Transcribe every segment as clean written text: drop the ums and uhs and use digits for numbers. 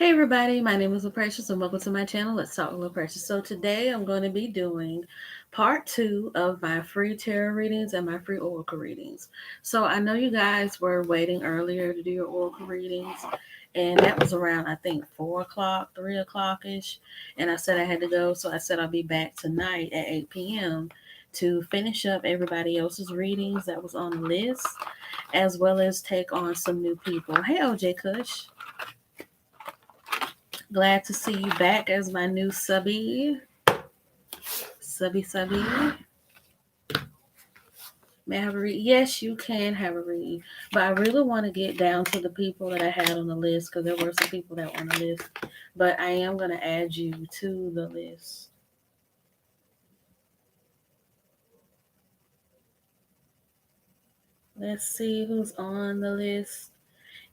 Hey everybody, my name is LaPrecious and welcome to my channel. Let's talk LaPrecious. So today I'm going to be doing part 2 of my free tarot readings and my free oracle readings. So I know you guys were waiting earlier to do your oracle readings, and that was around I think 4 o'clock, 3 o'clock ish, and I said I had to go, so I said I'll be back tonight at 8 p.m. to finish up everybody else's readings that was on the list, as well as take on some new people. Hey OJ Kush. Glad to see you back as my new subby. Subby. May I have a read? Yes, you can have a read. But I really want to get down to the people that I had on the list because there were some people that were on the list. But I am going to add you to the list. Let's see who's on the list.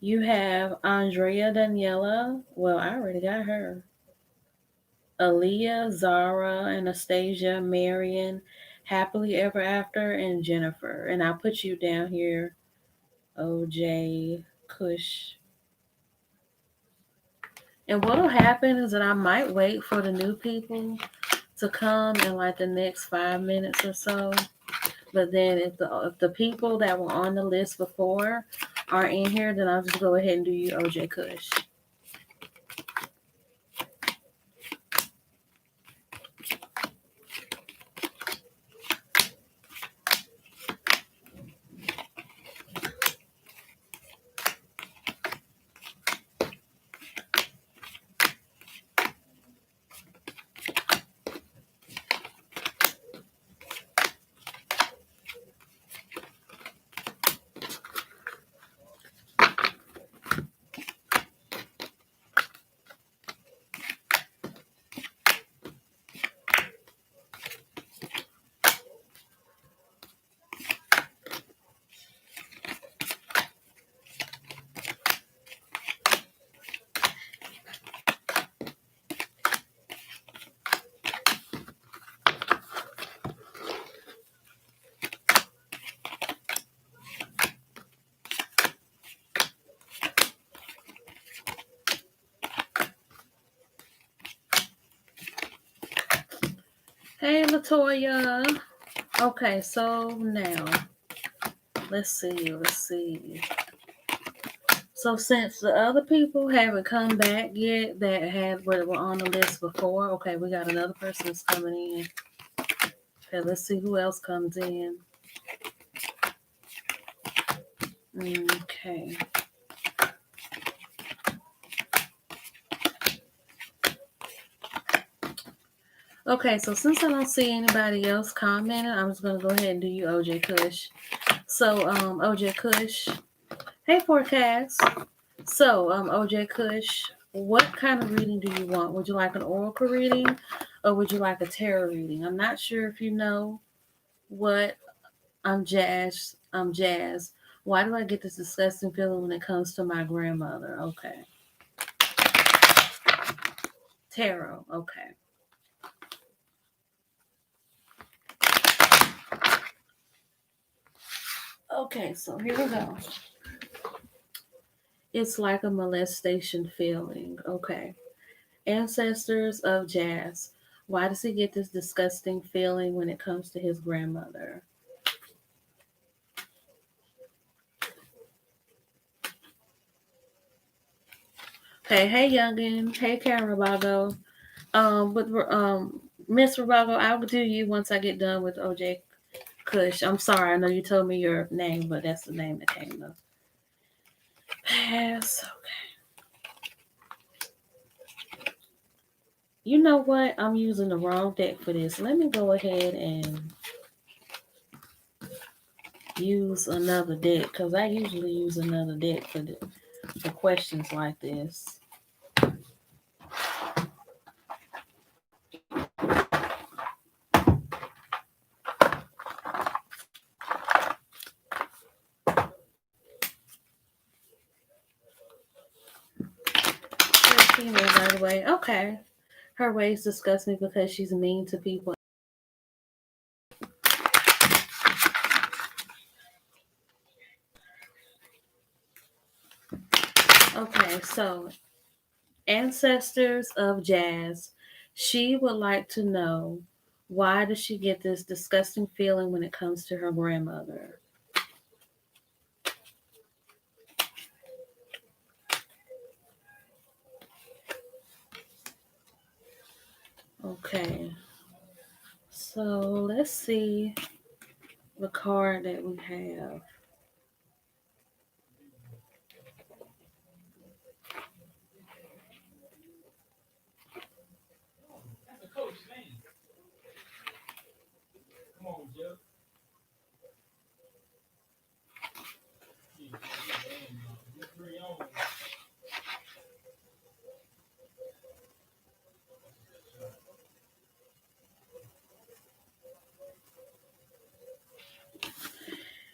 You have Andrea Daniela. Well, I already got her. Aaliyah, Zara, Anastasia, Marion, Happily Ever After, and Jennifer. And I'll put you down here, OJ Kush. And what'll happen is that I might wait for the new people to come in like the next 5 minutes or so. But then if the people that were on the list before are in here, then I'll just go ahead and do you OJ Kush. Hey Latoya. Okay, so now let's see. So since the other people haven't come back yet that were on the list before, okay, we got another person that's coming in. Okay, let's see who else comes in. Okay. Okay, so since I don't see anybody else commenting, I'm just gonna go ahead and do you OJ Kush. So OJ Kush. Hey forecast. So OJ Kush, what kind of reading do you want? Would you like an oracle reading or would you like a tarot reading? I'm not sure if you know what Jazz. Jazz. Why do I get this disgusting feeling when it comes to my grandmother? Okay. Tarot. Okay. Okay, so here we go. It's like a molestation feeling. Okay. Ancestors of Jazz. Why does he get this disgusting feeling when it comes to his grandmother? Okay, hey youngin, hey Karen Rabago. With Miss Rabago, I'll do you once I get done with OJ Kush. I'm sorry, I know you told me your name, but that's the name that came up. Pass. Okay. You know what? I'm using the wrong deck for this. Let me go ahead and use another deck because I usually use another deck for questions like this. Female, by the way. Okay. Her ways disgust me because she's mean to people. Okay, so Ancestors of Jazz. She would like to know, why does she get this disgusting feeling when it comes to her grandmother? Okay, so let's see the card that we have.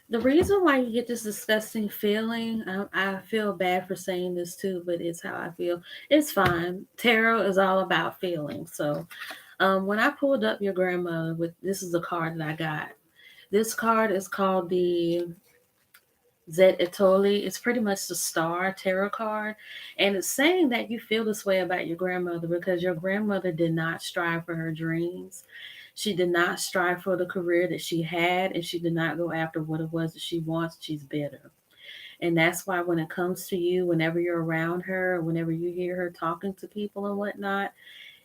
The reason why you get this disgusting feeling, I feel bad for saying this too, but it's how I feel. It's fine. Tarot is all about feelings. So, when I pulled up your grandmother, with this is a card that I got. This card is called the Zet Etoli. It's pretty much the star tarot card. And it's saying that you feel this way about your grandmother because your grandmother did not strive for her dreams. She did not strive for the career that she had, and she did not go after what it was that she wants. She's bitter. And that's why when it comes to you, whenever you're around her, whenever you hear her talking to people and whatnot,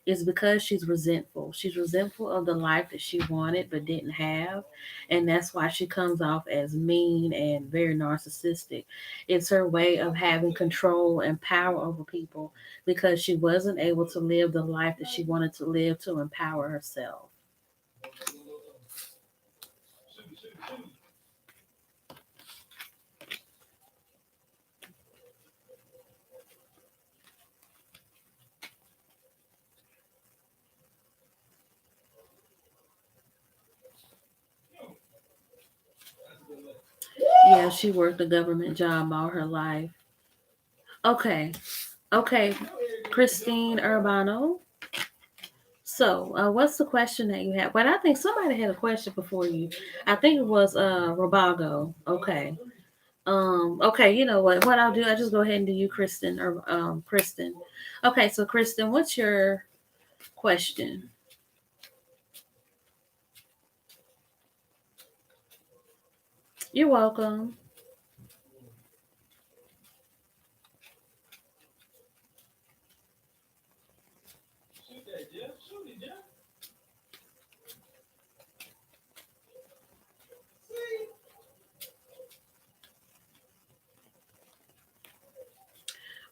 is because she's resentful. She's resentful of the life that she wanted but didn't have. And that's why she comes off as mean and very narcissistic. It's her way of having control and power over people because she wasn't able to live the life that she wanted to live to empower herself. Yeah, she worked a government job all her life. Okay, okay, Christine Urbano. So, what's the question that you have? But I think somebody had a question before you. I think it was Robago. Okay. Okay, you know what? What I'll do, I just go ahead and do you, Kristen, or Kristen. Okay, so Kristen, what's your question? You're welcome.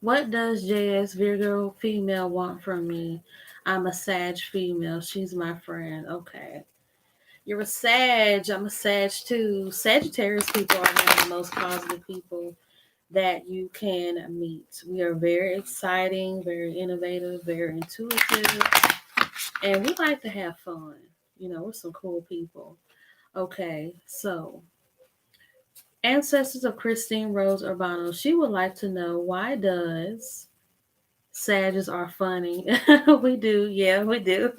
What does JS Virgo female want from me? I'm a Sag female. She's my friend. Okay. You're a Sag. I'm a Sag too. Sagittarius people are one of the most positive people that you can meet. We are very exciting, very innovative, very intuitive, and we like to have fun. You know, we're some cool people. Okay, so ancestors of Christine Rose Urbano, she would like to know, why does Sages are funny? We do, yeah, we do.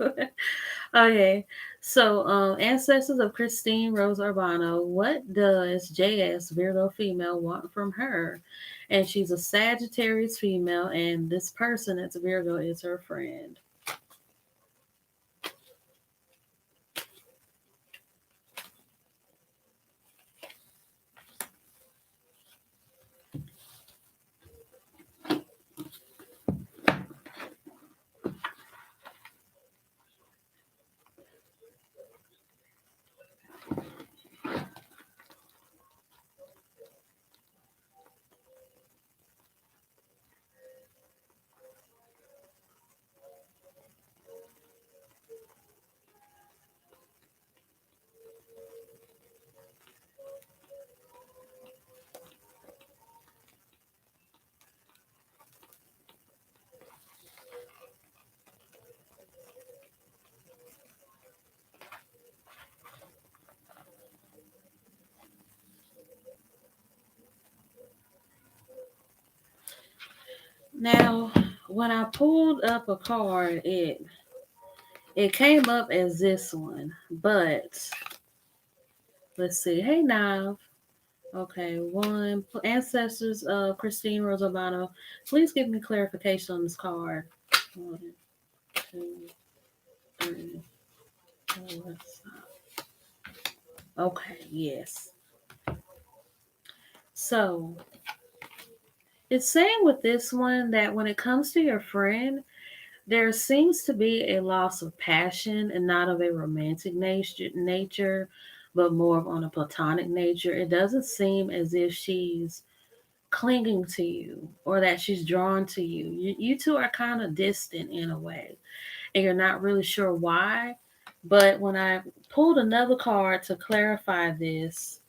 Okay, so ancestors of Christine Rose Urbano, what does JS Virgo female want from her? And she's a Sagittarius female, and this person that's Virgo is her friend. Now, when I pulled up a card, it came up as this one, but let's see. Hey, Nav. Okay, one. Ancestors of Christine Rosalbano, please give me clarification on this card. One, two, three, four, five. Okay, yes. So it's saying with this one that when it comes to your friend, there seems to be a loss of passion and not of a romantic nature, but more of on a platonic nature. It doesn't seem as if she's clinging to you or that she's drawn to you. You two are kind of distant in a way, and you're not really sure why. But when I pulled another card to clarify this,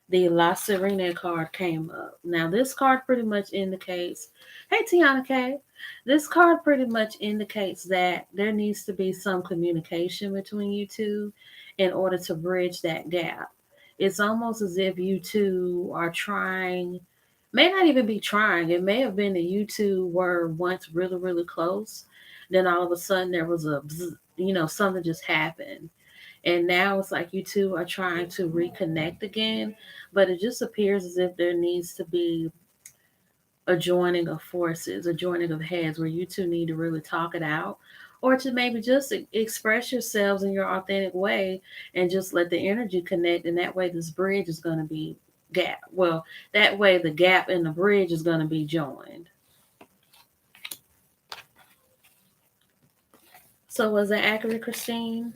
the La Serena card came up. Now, this card pretty much indicates, hey, Tiana K, this card pretty much indicates that there needs to be some communication between you two in order to bridge that gap. It's almost as if you two are trying, may not even be trying. It may have been that you two were once really, really close. Then all of a sudden there was something just happened, and now it's like you two are trying to reconnect again, but it just appears as if there needs to be a joining of forces, a joining of heads where you two need to really talk it out, or to maybe just express yourselves in your authentic way and just let the energy connect. And that way, this bridge is going to be gap. Well, that way, the gap and the bridge is going to be joined. So, was that accurate, Christine?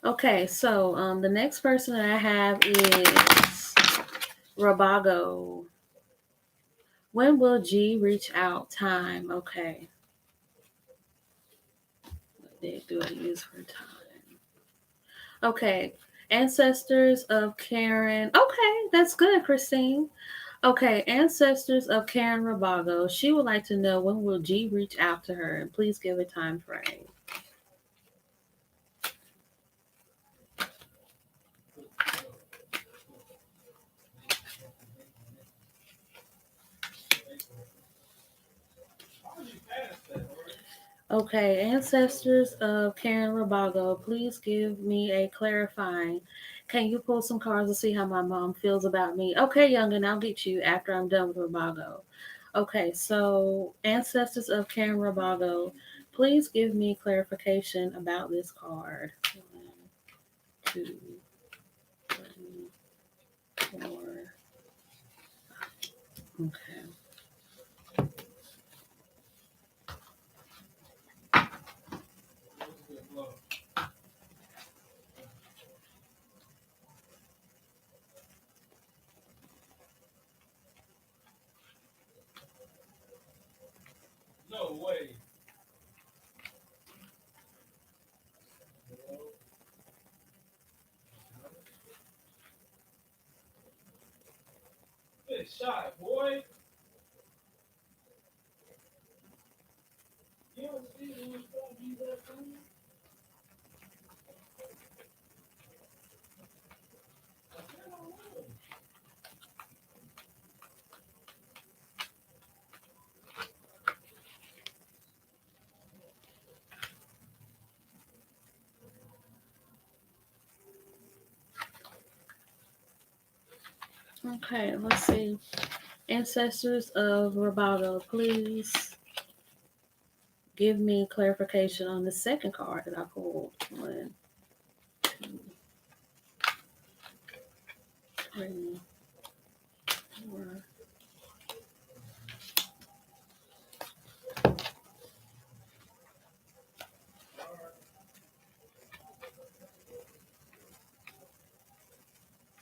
Okay, so the next person that I have is Rabago. When will G reach out? Time. Okay. What day do I use for time? Okay. Ancestors of Karen. Okay, that's good, Christine. Okay, ancestors of Karen Rabago. She would like to know when will G reach out to her, and please give a time frame. Okay, ancestors of Karen Rabago, please give me a clarifying. Can you pull some cards to see how my mom feels about me? Okay, youngin, I'll get you after I'm done with Rabago. Okay, so ancestors of Karen Rabago, please give me clarification about this card. One, two, three, four. Okay. No way. Good shot, boy. You don't see who's going to be that thing? Okay, let's see. Ancestors of Rabago, please give me clarification on the second card that I pulled. One, two, three, four.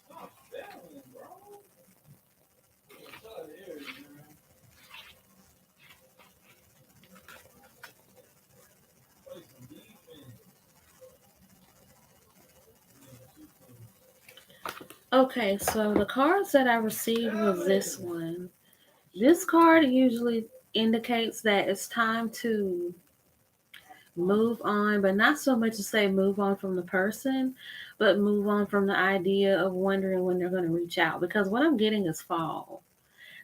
Stop failing, bro. Good shot there, man. Play some defense. Yeah, too close. Okay, so the cards that I received was this one. This card usually indicates that it's time to move on, but not so much to say move on from the person, but move on from the idea of wondering when they're going to reach out. Because what I'm getting is fall.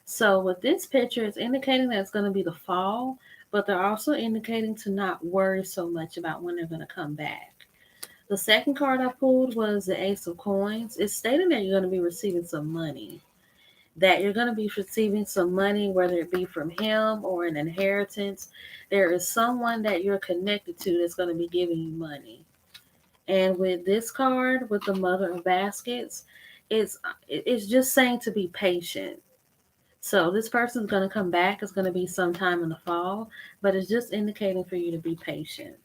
So with this picture, it's indicating that it's going to be the fall, but they're also indicating to not worry so much about when they're going to come back. The second card I pulled was the Ace of Coins. It's stating that you're going to be receiving some money. That you're going to be receiving some money, whether it be from him or an inheritance. There is someone that you're connected to that's going to be giving you money. And with this card, with the Mother of Baskets, it's just saying to be patient. So this person's going to come back. It's going to be sometime in the fall, but it's just indicating for you to be patient.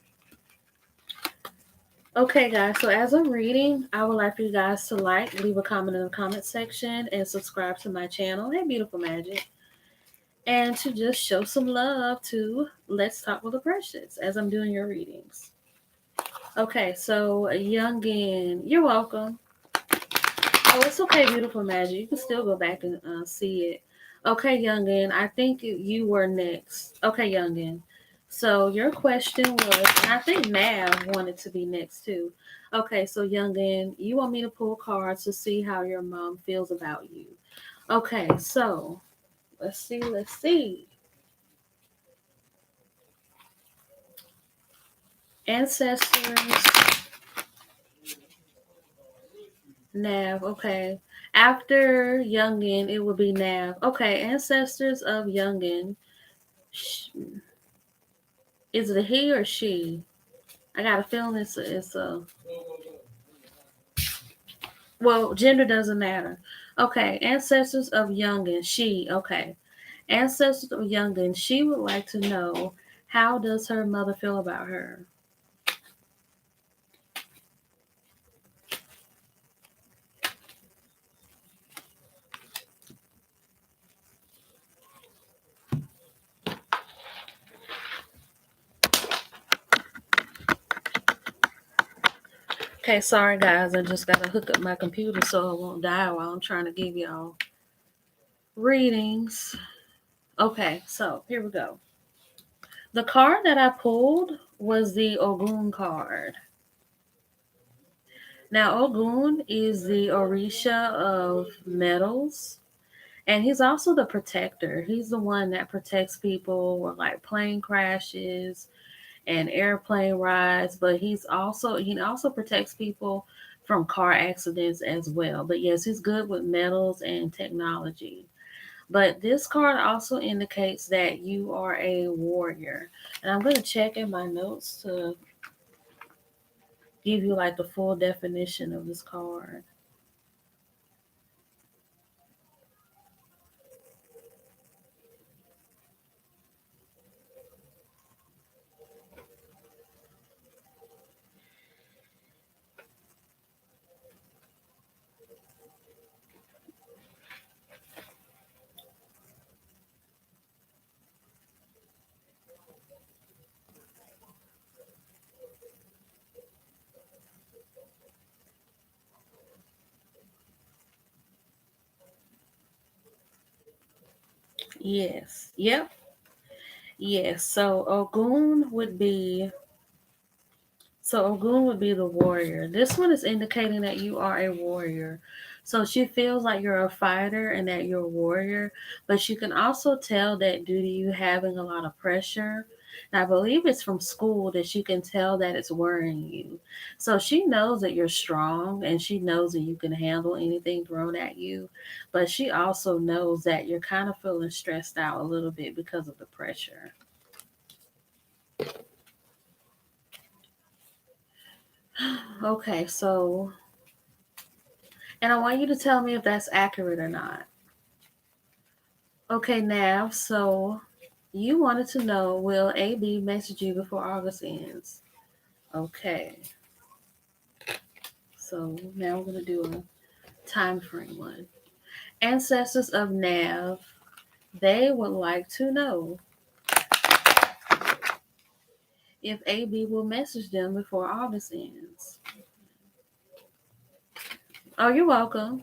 Okay, guys, so as I'm reading, I would like for you guys to leave a comment in the comment section, and subscribe to my channel, Hey Beautiful Magic, and to just show some love to Let's Talk with the Precious as I'm doing your readings. Okay, so Youngin, you're welcome. Oh, it's okay, Beautiful Magic. You can still go back and see it. Okay, Youngin, I think you were next. Okay, Youngin. So your question was, and I think Nav wanted to be next too. Okay, so Youngin, you want me to pull cards to see how your mom feels about you. Okay, so let's see. Ancestors, Nav, okay. After Youngin, it will be Nav. Okay, ancestors of Youngin. Is it a he or she? I got a feeling it's a well, gender doesn't matter. Okay, ancestors of Youngin, she. Okay, ancestors of Youngin, she would like to know, how does her mother feel about her? Okay, sorry guys, I just gotta hook up my computer so it won't die while I'm trying to give y'all readings. Okay, so here we go. The card that I pulled was the Ogun card. Now, Ogun is the Orisha of metals, and he's also the protector. He's the one that protects people with like plane crashes and airplane rides, but he also protects people from car accidents as well. But yes, he's good with metals and technology. But this card also indicates that you are a warrior. And I'm going to check in my notes to give you like the full definition of this card. Yes. Yep. Yes. So Ogun would be the warrior. This one is indicating that you are a warrior. So she feels like you're a fighter and that you're a warrior, but you can also tell that due to you having a lot of pressure, and I believe it's from school, that she can tell that it's worrying you. So she knows that you're strong and she knows that you can handle anything thrown at you, but she also knows that you're kind of feeling stressed out a little bit because of the pressure. Okay, so, and I want you to tell me if that's accurate or not. Okay, Nav, so you wanted to know, will AB message you before August ends? Okay, so now we're going to do a time frame one. Ancestors of Nav, they would like to know if AB will message them before August ends. Oh, you're welcome.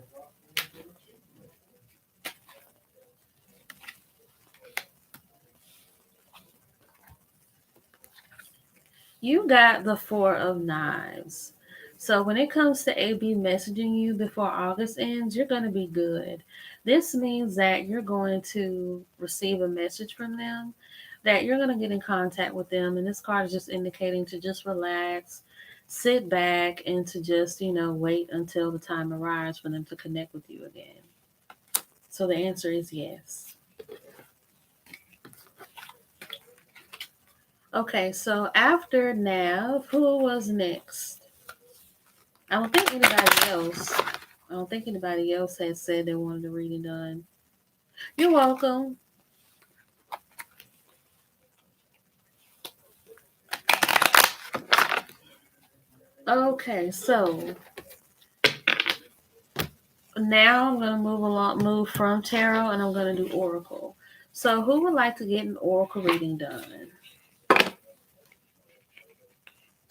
You got the Four of Knives. So when it comes to AB messaging you before August ends, you're going to be good. This means that you're going to receive a message from them, that you're going to get in contact with them. And this card is just indicating to just relax, sit back and to just, wait until the time arrives for them to connect with you again? So the answer is yes. Okay, so after Nav, who was next? I don't think anybody else. I don't think anybody else has said they wanted the reading done. You're welcome. Okay, so now I'm gonna move from tarot, and I'm gonna do oracle. So who would like to get an oracle reading done?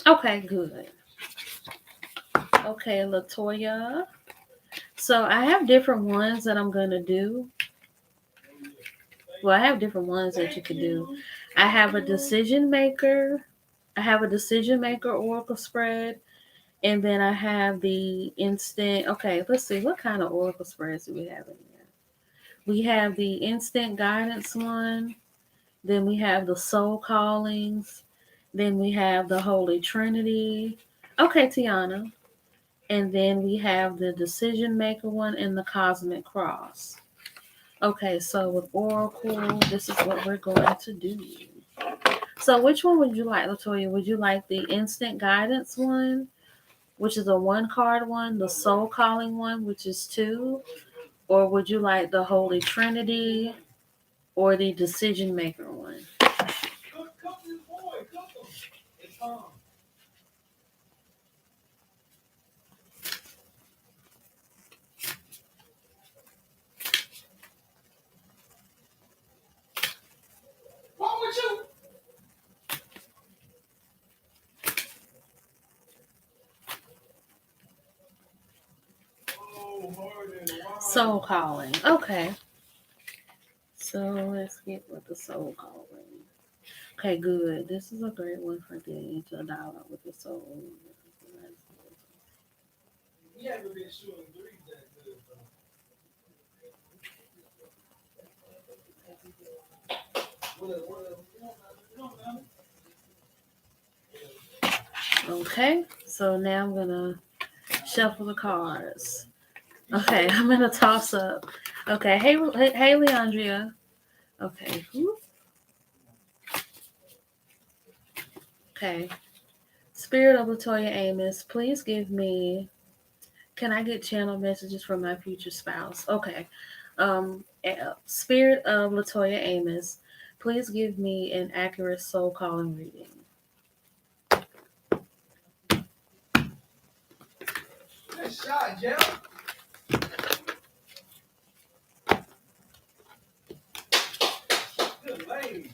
Okay, good. Okay, Latoya. So I have different ones that I'm gonna do. Well, I have different ones that you could do. I have a decision maker. I have a decision maker oracle spread, and then I have the instant. Okay, let's see what kind of oracle spreads do we have in here. We have the instant guidance one. Then we have the soul callings. Then we have the Holy Trinity. Okay, Tiana. And then we have the decision maker one and the cosmic cross. Okay, so with oracle, this is what we're going to do. So which one would you like, Latoya? Would you like the instant guidance one, which is a one card one, the soul calling one, which is two, or would you like the Holy Trinity or the decision maker one? Cook this boy. Cook him. It's Tom. What with you? Oh, Harden. Wow. Soul calling. Okay. So let's get with the soul calling. Okay, good. This is a great one for getting into a dialogue with the soul. He haven't been shooting threes that good, though. Okay, so now I'm gonna shuffle the cards. Okay, I'm gonna toss up. Okay, hey, Leandria. Okay, okay. Spirit of Latoya Amos, please give me. Can I get channel messages from my future spouse? Okay. Spirit of Latoya Amos, please give me an accurate soul calling reading. Good shot, Jeff. Good lane.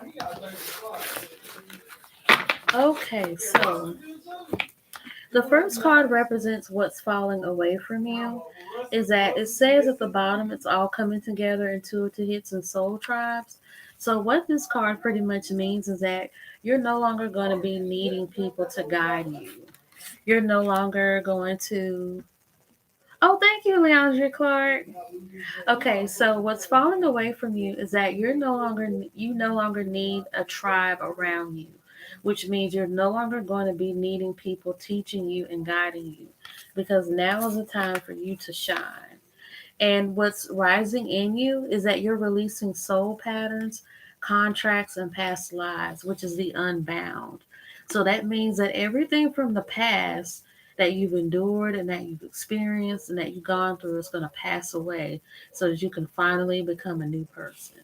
He got 35. Okay, so the first card represents what's falling away from you. Is that it says at the bottom it's all coming together into two hits and soul tribes. So what this card pretty much means is that you're no longer going to be needing people to guide you. You're no longer going to. Oh, thank you, Leandra Clark. Okay, so what's falling away from you is that you no longer need a tribe around you, which means you're no longer going to be needing people teaching you and guiding you, because now is the time for you to shine. And what's rising in you is that you're releasing soul patterns, contracts, and past lives, which is the unbound. So that means that everything from the past that you've endured and that you've experienced and that you've gone through is going to pass away so that you can finally become a new person.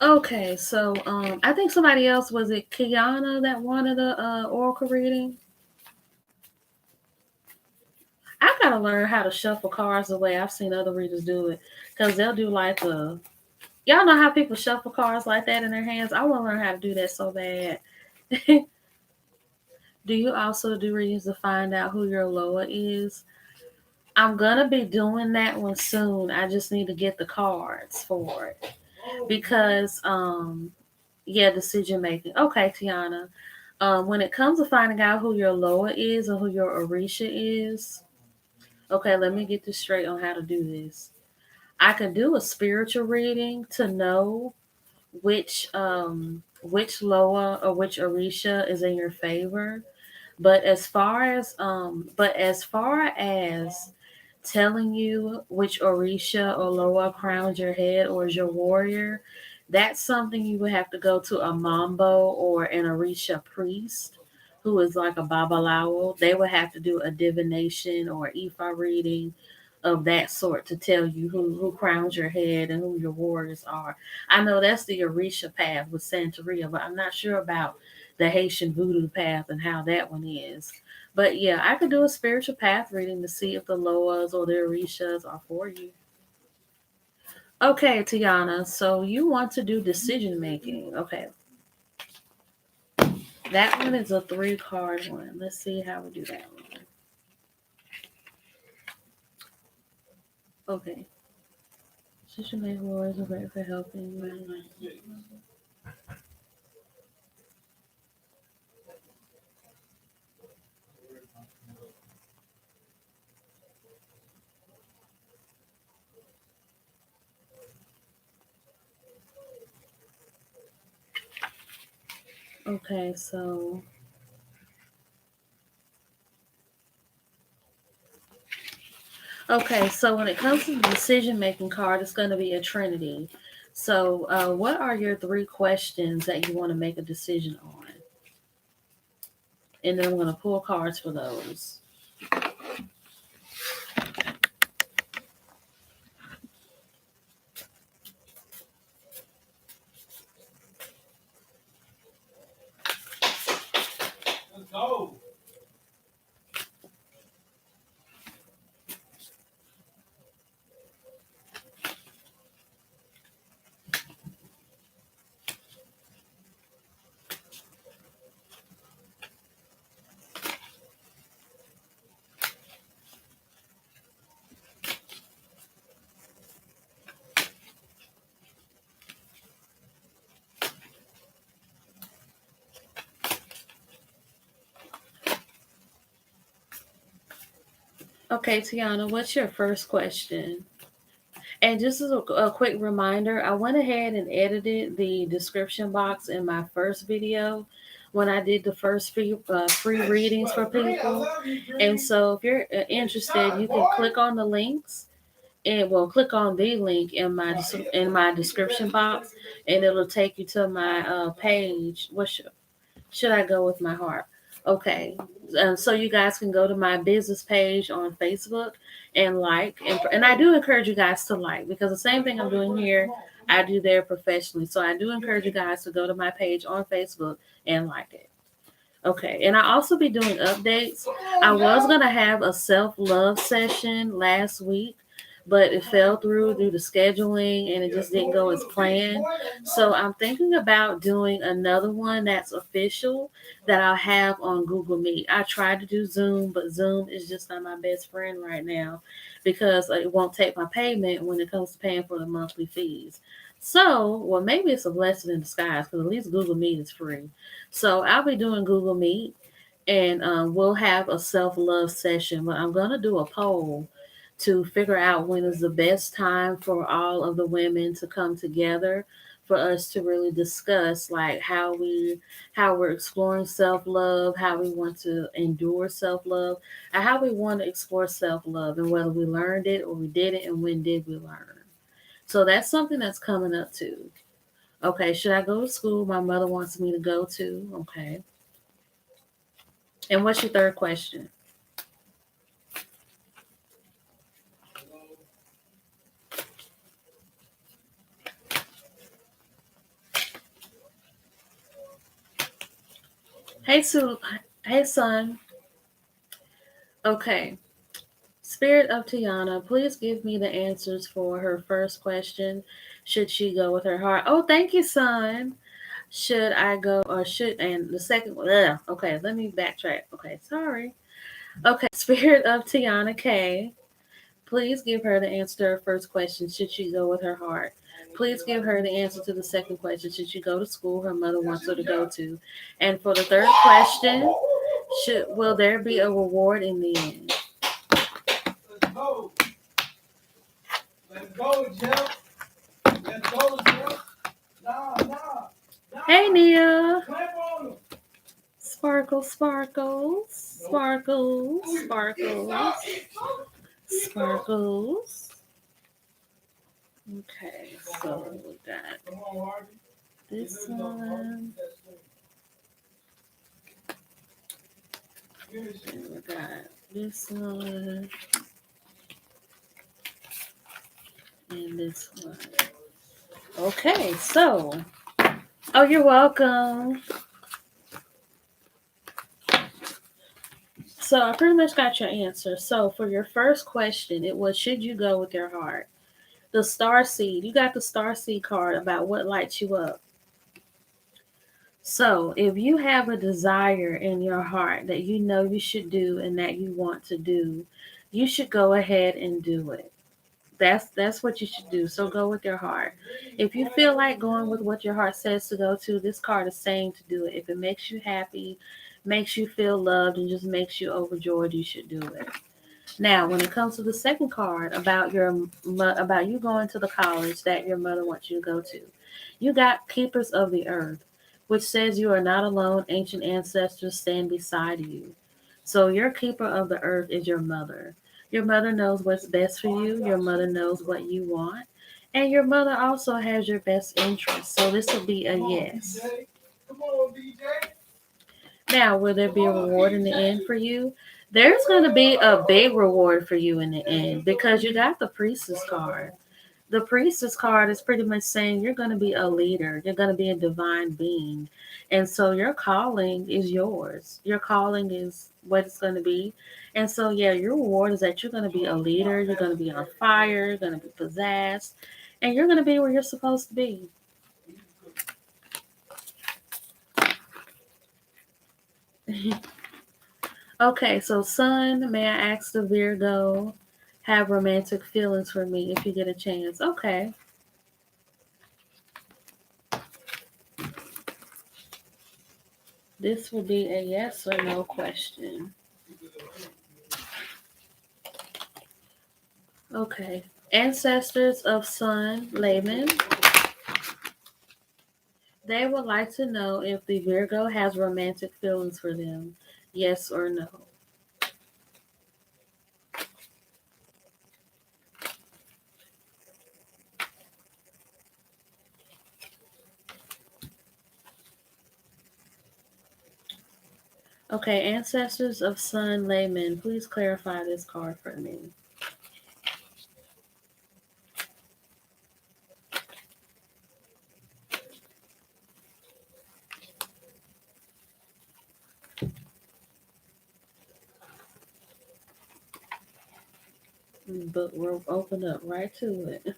Okay, so I think somebody else, was it Kiana that wanted a oracle reading? I gotta learn how to shuffle cards the way I've seen other readers do it, because they'll do like y'all know how people shuffle cards like that in their hands. I want to learn how to do that so bad. Do you also do readings to find out who your Loa is? I'm gonna be doing that one soon. I just need to get the cards for it because yeah, decision making. Okay, Tiana. When it comes to finding out who your Loa is or who your Orisha is, Okay, let me get this straight on how to do this. I can do a spiritual reading to know which Loa or which Orisha is in your favor. But as far as telling you which Orisha or Loa crowns your head or is your warrior, that's something you would have to go to a Mambo or an Orisha priest who is like a Babalawo. They would have to do a divination or Ifa reading of that sort to tell you who crowns your head and who your warriors are. I know that's the Orisha path with Santeria, but I'm not sure about the Haitian voodoo path and how that one is. But yeah, I could do a spiritual path reading to see if the Loas or the Orishas are for you. Okay, Tiana, so you want to do decision making. Okay, that one is a 3 card one. Let's see how we do that one. Okay, decision making words are great for helping. Okay, so when it comes to the decision making card, it's going to be a trinity. So, what are your 3 questions that you want to make a decision on? And then I'm going to pull cards for those. Let's go. Okay, Tiana, what's your first question? And just as a quick reminder, I went ahead and edited the description box in my first video when I did the first free readings for people. And so if you're interested, you can click on the links and well click on the link in my description box and it'll take you to my page. Should I go with my heart? Okay. So you guys can go to my business page on Facebook and and I do encourage you guys to like because the same thing I'm doing here, I do there professionally. So I do encourage you guys to go to my page on Facebook and like it. Okay. And I also be doing updates. I was gonna have a self-love session last week, but it fell through due to scheduling and it just didn't go as planned. So I'm thinking about doing another one that's official that I'll have on Google Meet. I tried to do Zoom, but Zoom is just not my best friend right now because it won't take my payment when it comes to paying for the monthly fees. So, well, maybe it's a blessing in disguise because at least Google Meet is free. So I'll be doing Google Meet and we'll have a self love session. But I'm going to do a poll to figure out when is the best time for all of the women to come together for us to really discuss like how we're exploring self-love, how we want to endure self-love, and how we want to explore self-love and whether we learned it or we didn't and when did we learn. So that's something that's coming up too. Okay, should I go to school my mother wants me to go to? Okay. And what's your third question? Hey Sue, hey son. Okay. Spirit of Tiana, please give me the answers for her first question. Should she go with her heart? Oh, thank you, son. Should I go or should and the second one? Okay, let me backtrack. Okay, sorry. Okay, Spirit of Tiana K. Please give her the answer to her first question. Should she go with her heart? Please give her the answer to the second question. Should she go to school her mother wants her to go to? And for the third question, will there be a reward in the end? go, Jeff. Let's go, Jeff. Nah. Hey, Nia. Clap on him. Sparkles, sparkles, sparkles, sparkles, sparkles. Okay, so we got Come on, Harvey. this one, and we got this one, and this one. Okay, so, oh, you're welcome. So I pretty much got your answer. So for your first question, it was, should you go with your heart? The star seed, you got the star seed card about what lights you up. So if you have a desire in your heart that you know you should do and that you want to do, you should go ahead and do it. That's what you should do. So go with your heart. If you feel like going with what your heart says to go to, this card is saying to do it. If it makes you happy, makes you feel loved, and just makes you overjoyed, you should do it. Now, when it comes to the second card about about you going to the college that your mother wants you to go to, you got Keepers of the Earth, which says you are not alone. Ancient ancestors stand beside you. So your keeper of the earth is your mother. Your mother knows what's best for you. Your mother knows what you want. And your mother also has your best interest. So this will be a yes. Come on, DJ. Now, will there be a reward in the end for you? There's going to be a big reward for you in the end because you got the priestess card. The priestess card is pretty much saying you're going to be a leader, you're going to be a divine being. And so your calling is yours. Your calling is what it's going to be. And so, yeah, your reward is that you're going to be a leader, you're going to be on fire, you're going to be possessed, and you're going to be where you're supposed to be. Okay, so Sun, may I ask the Virgo, have romantic feelings for me if you get a chance? Okay. This will be a yes or no question. Okay. Ancestors of Sun, Laban, they would like to know if the Virgo has romantic feelings for them. Yes or no? Okay, ancestors of Sun, Layman, please clarify this card for me. But we'll open up right to it.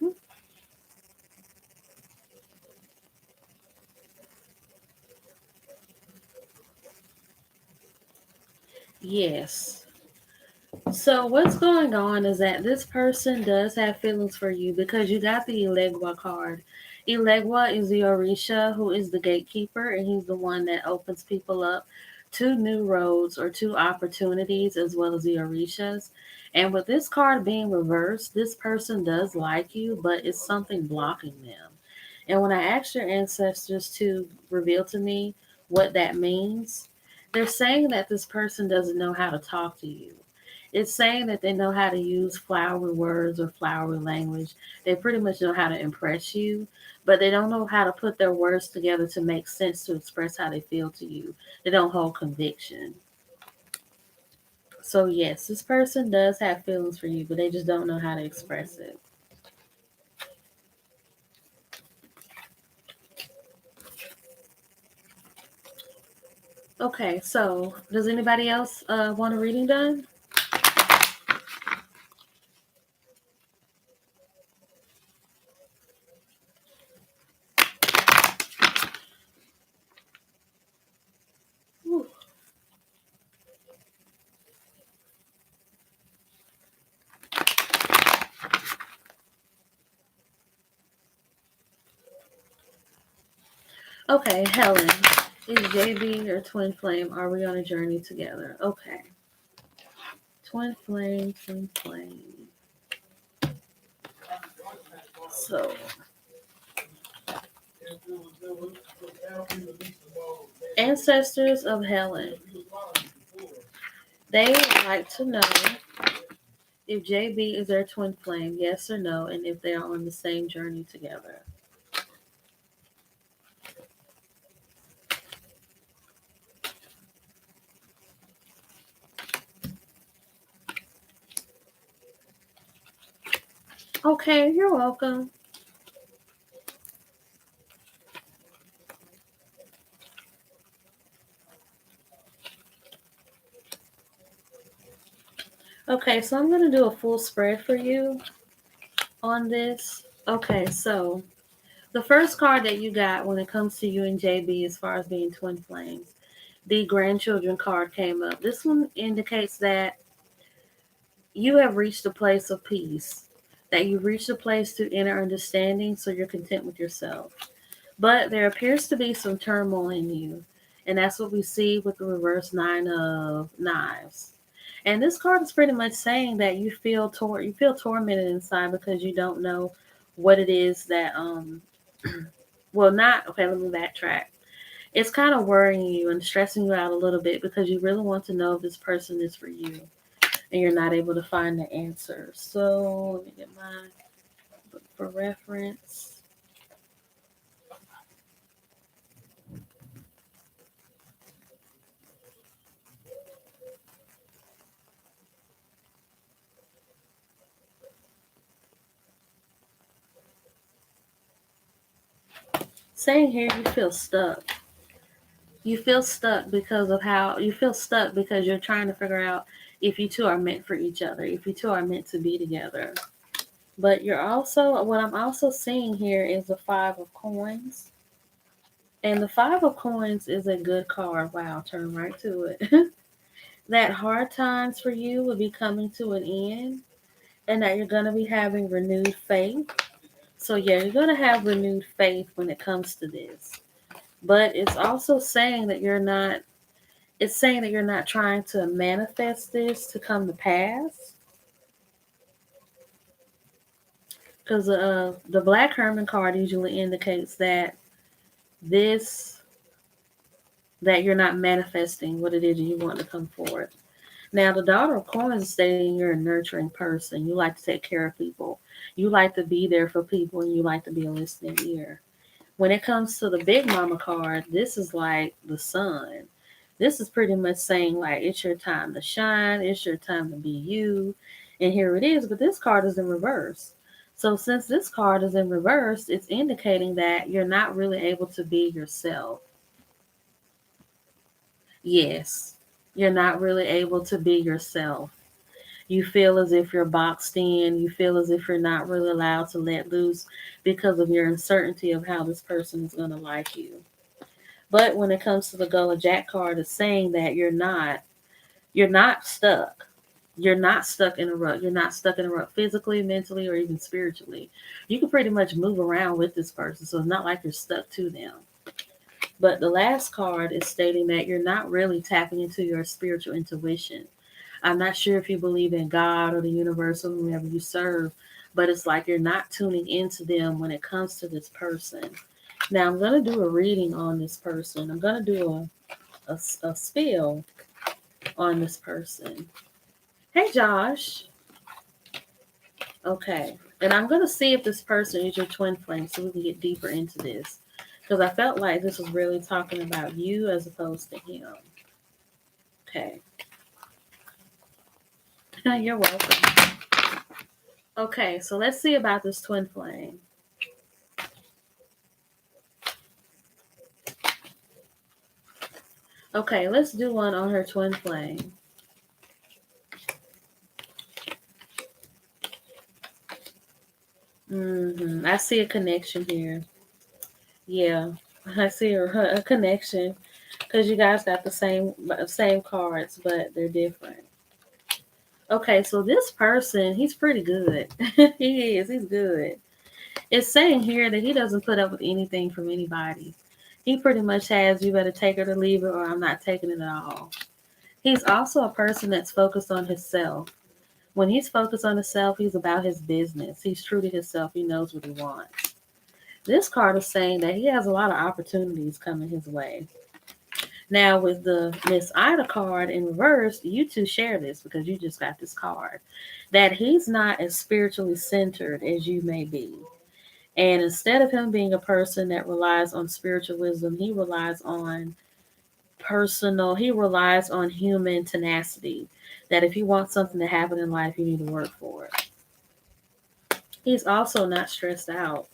Yes. So what's going on is that this person does have feelings for you because you got the Elegua card. Elegua is the Orisha who is the gatekeeper, and he's the one that opens people up to new roads or to opportunities as well as the Orishas. And with this card being reversed, this person does like you, but it's something blocking them. And when I asked your ancestors to reveal to me what that means, they're saying that this person doesn't know how to talk to you. It's saying that they know how to use flowery words or flowery language. They pretty much know how to impress you, but they don't know how to put their words together to make sense to express how they feel to you. They don't hold conviction. So, yes, this person does have feelings for you, but they just don't know how to express it. Okay, so does anybody else want a reading done? Whew. Okay, Helen, is JB your twin flame? Are we on a journey together? Okay. Twin flame, twin flame. So, ancestors of Helen, they would like to know if JB is their twin flame, yes or no, and if they are on the same journey together. Okay, you're welcome. Okay, so I'm going to do a full spread for you on this. Okay, so the first card that you got when it comes to you and JB as far as being twin flames, the grandchildren card came up. This one indicates that you have reached a place of peace, that you've reached a place to inner understanding, so you're content with yourself. But there appears to be some turmoil in you, and that's what we see with the reverse nine of knives. And this card is pretty much saying that you feel tormented inside because you don't know what it is that well, not okay, let me backtrack. It's kind of worrying you and stressing you out a little bit because you really want to know if this person is for you and you're not able to find the answer. So let me get my book for reference. Saying here you feel stuck. You feel stuck because of how you feel stuck because you're trying to figure out if you two are meant for each other, if you two are meant to be together. But you're also, what I'm also seeing here is the Five of Coins. And the Five of Coins is a good card. Wow, turn right to it. That hard times for you will be coming to an end and that you're going to be having renewed faith. So, yeah, you're going to have renewed faith when it comes to this. But it's also saying that it's saying that you're not trying to manifest this to come to pass. Because the Black Hermit card usually indicates that this, that you're not manifesting what it is you want to come forward. Now, the Daughter of Coins is stating you're a nurturing person. You like to take care of people. You like to be there for people, and you like to be a listening ear. When it comes to the Big Mama card, this is like the sun. This is pretty much saying like it's your time to shine, it's your time to be you. And here it is, but this card is in reverse. So since this card is in reverse, it's indicating that you're not really able to be yourself. Yes, you're not really able to be yourself. You feel as if you're boxed in. You feel as if you're not really allowed to let loose because of your uncertainty of how this person is going to like you. But when it comes to the Gullah Jack card, it's saying that you're not stuck. You're not stuck in a rut. You're not stuck in a rut physically, mentally, or even spiritually. You can pretty much move around with this person, so it's not like you're stuck to them. But the last card is stating that you're not really tapping into your spiritual intuition. I'm not sure if you believe in God or the universe or whoever you serve, but it's like you're not tuning into them when it comes to this person. Now, I'm going to do a reading on this person. I'm going to do a spell on this person. Hey, Josh. Okay. And I'm going to see if this person is your twin flame so we can get deeper into this. Because I felt like this was really talking about you as opposed to him. Okay. You're welcome. Okay, so let's see about this twin flame. Okay, let's do one on her twin flame. I see a connection here. Yeah, I see a connection because you guys got the same cards, but they're different. Okay, so this person, he's pretty good. He is. He's good. It's saying here that he doesn't put up with anything from anybody. He pretty much has, you better take it or leave it, or I'm not taking it at all. He's also a person that's focused on himself. When he's focused on himself, he's about his business. He's true to himself. He knows what he wants. This card is saying that he has a lot of opportunities coming his way. Now, with the Miss Ida card in reverse, you two share this because you just got this card. That he's not as spiritually centered as you may be. And instead of him being a person that relies on spiritualism, he relies on human tenacity. That if you want something to happen in life, you need to work for it. He's also not stressed out.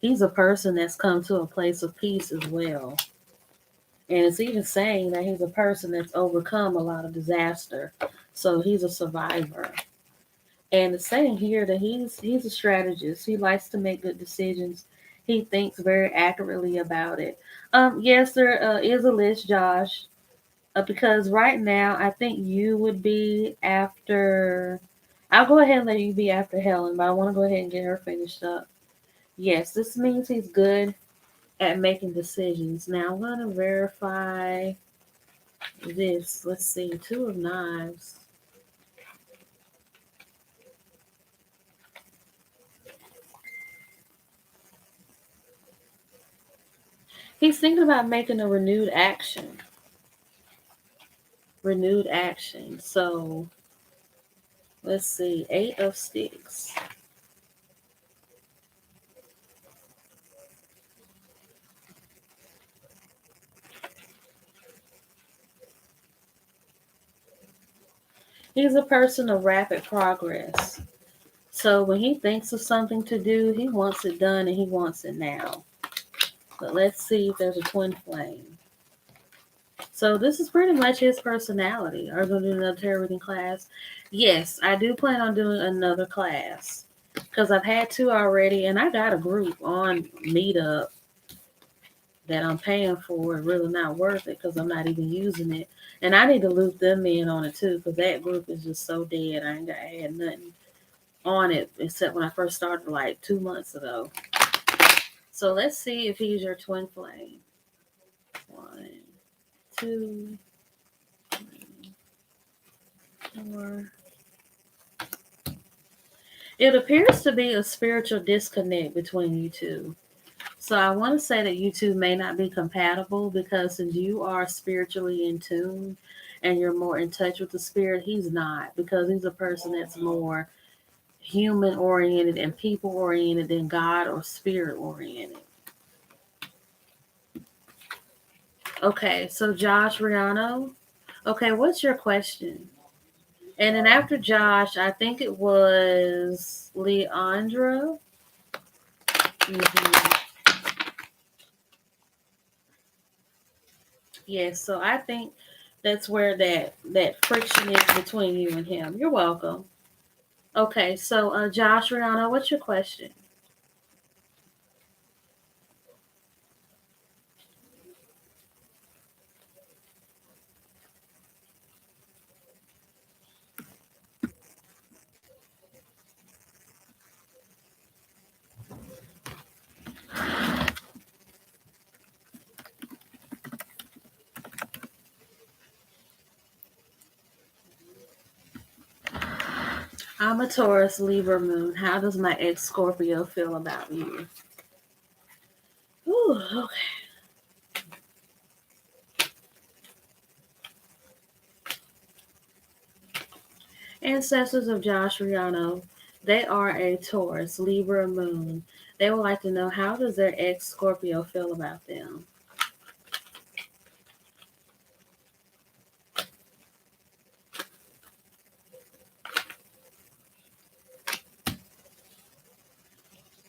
He's a person that's come to a place of peace as well. And it's even saying that he's a person that's overcome a lot of disaster. So he's a survivor. And it's saying here that he's a strategist. He likes to make good decisions. He thinks very accurately about it. Yes, there is a list, Josh. Because right now, I think you would be after. I'll go ahead and let you be after Helen, but I want to go ahead and get her finished up. Yes, this means he's good at making decisions. Now I'm going to verify this. Let's see, Two of Knives. He's thinking about making a renewed action. Renewed action. So let's see, Eight of Sticks. He's a person of rapid progress. So when he thinks of something to do, he wants it done and he wants it now. But let's see if there's a twin flame. So this is pretty much his personality. Are we going to do another tarot reading class? Yes, I do plan on doing another class because I've had two already, and I got a group on Meetup that I'm paying for. Really not worth it because I'm not even using it, and I need to loop them in on it too because that group is just so dead. I ain't got to add nothing on it except when I first started like 2 months ago. So let's see if he's your twin flame. 1, 2, 3, 4. It appears to be a spiritual disconnect between you two. So I want to say that you two may not be compatible because since you are spiritually in tune and you're more in touch with the spirit, he's not because he's a person that's more human oriented and people oriented than God or spirit oriented. Okay, so Josh Riano. Okay, what's your question? And then after Josh, I think it was Leandra. Mhm. Yes, so I think that's where that friction is between you and him. You're welcome. Okay, so Josh Rihanna, what's your question? I'm a Taurus Libra moon. How does my ex Scorpio feel about you? Ooh, okay. Ancestors of Josh Rihanna, they are a Taurus Libra moon. They would like to know how does their ex Scorpio feel about them?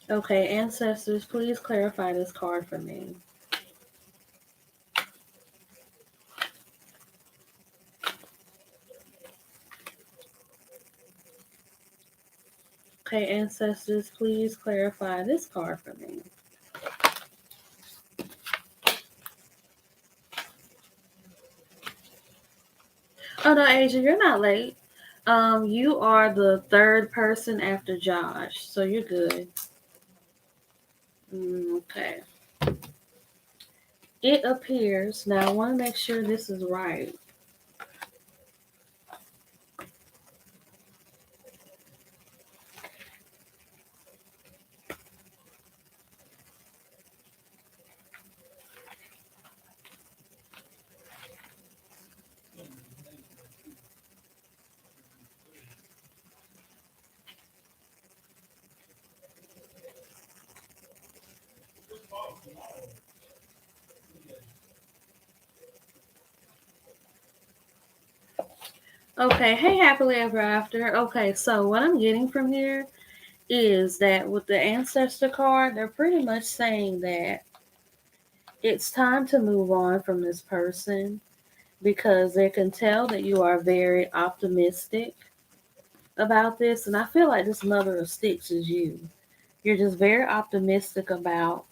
Okay, ancestors, please clarify this card for me. Okay, ancestors, please clarify this card for me. Oh no, Asia, you're not late. You are the third person after Josh, so you're good. Okay. It appears now. I want to make sure this is right. Okay, hey, happily ever after. Okay, so what I'm getting from here is that with the ancestor card, they're pretty much saying that it's time to move on from this person because they can tell that you are very optimistic about this. And I feel like this mother of sticks is you. You're just very optimistic about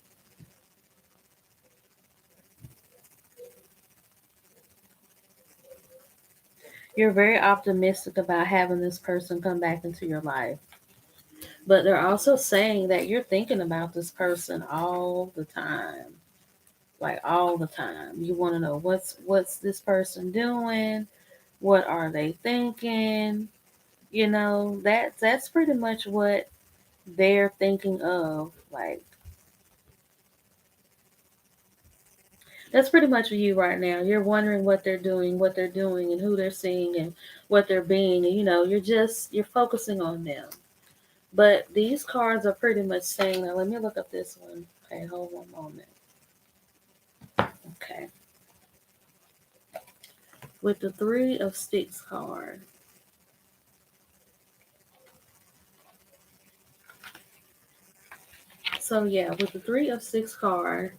having this person come back into your life. But they're also saying that you're thinking about this person all the time. Like all the time. You want to know what's this person doing? What are they thinking? That's pretty much what they're thinking of. Like that's pretty much you right now. You're wondering what they're doing, and who they're seeing, and what they're being. And you're focusing on them. But these cards are pretty much saying, now let me look up this one. Okay, hold one moment. Okay. With the Three of Sticks card. So yeah, with the Three of Sticks card,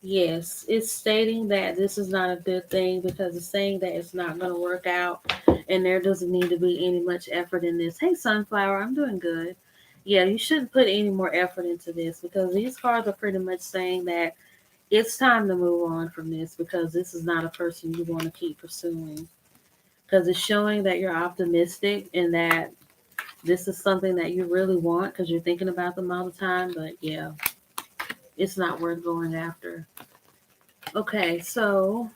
yes, it's stating that this is not a good thing because it's saying that it's not going to work out and there doesn't need to be any much effort in this. Hey, Sunflower, I'm doing good. Yeah, you shouldn't put any more effort into this because these cards are pretty much saying that it's time to move on from this because this is not a person you want to keep pursuing. Because it's showing that you're optimistic and that this is something that you really want because you're thinking about them all the time. But yeah, it's not worth going after. Okay, so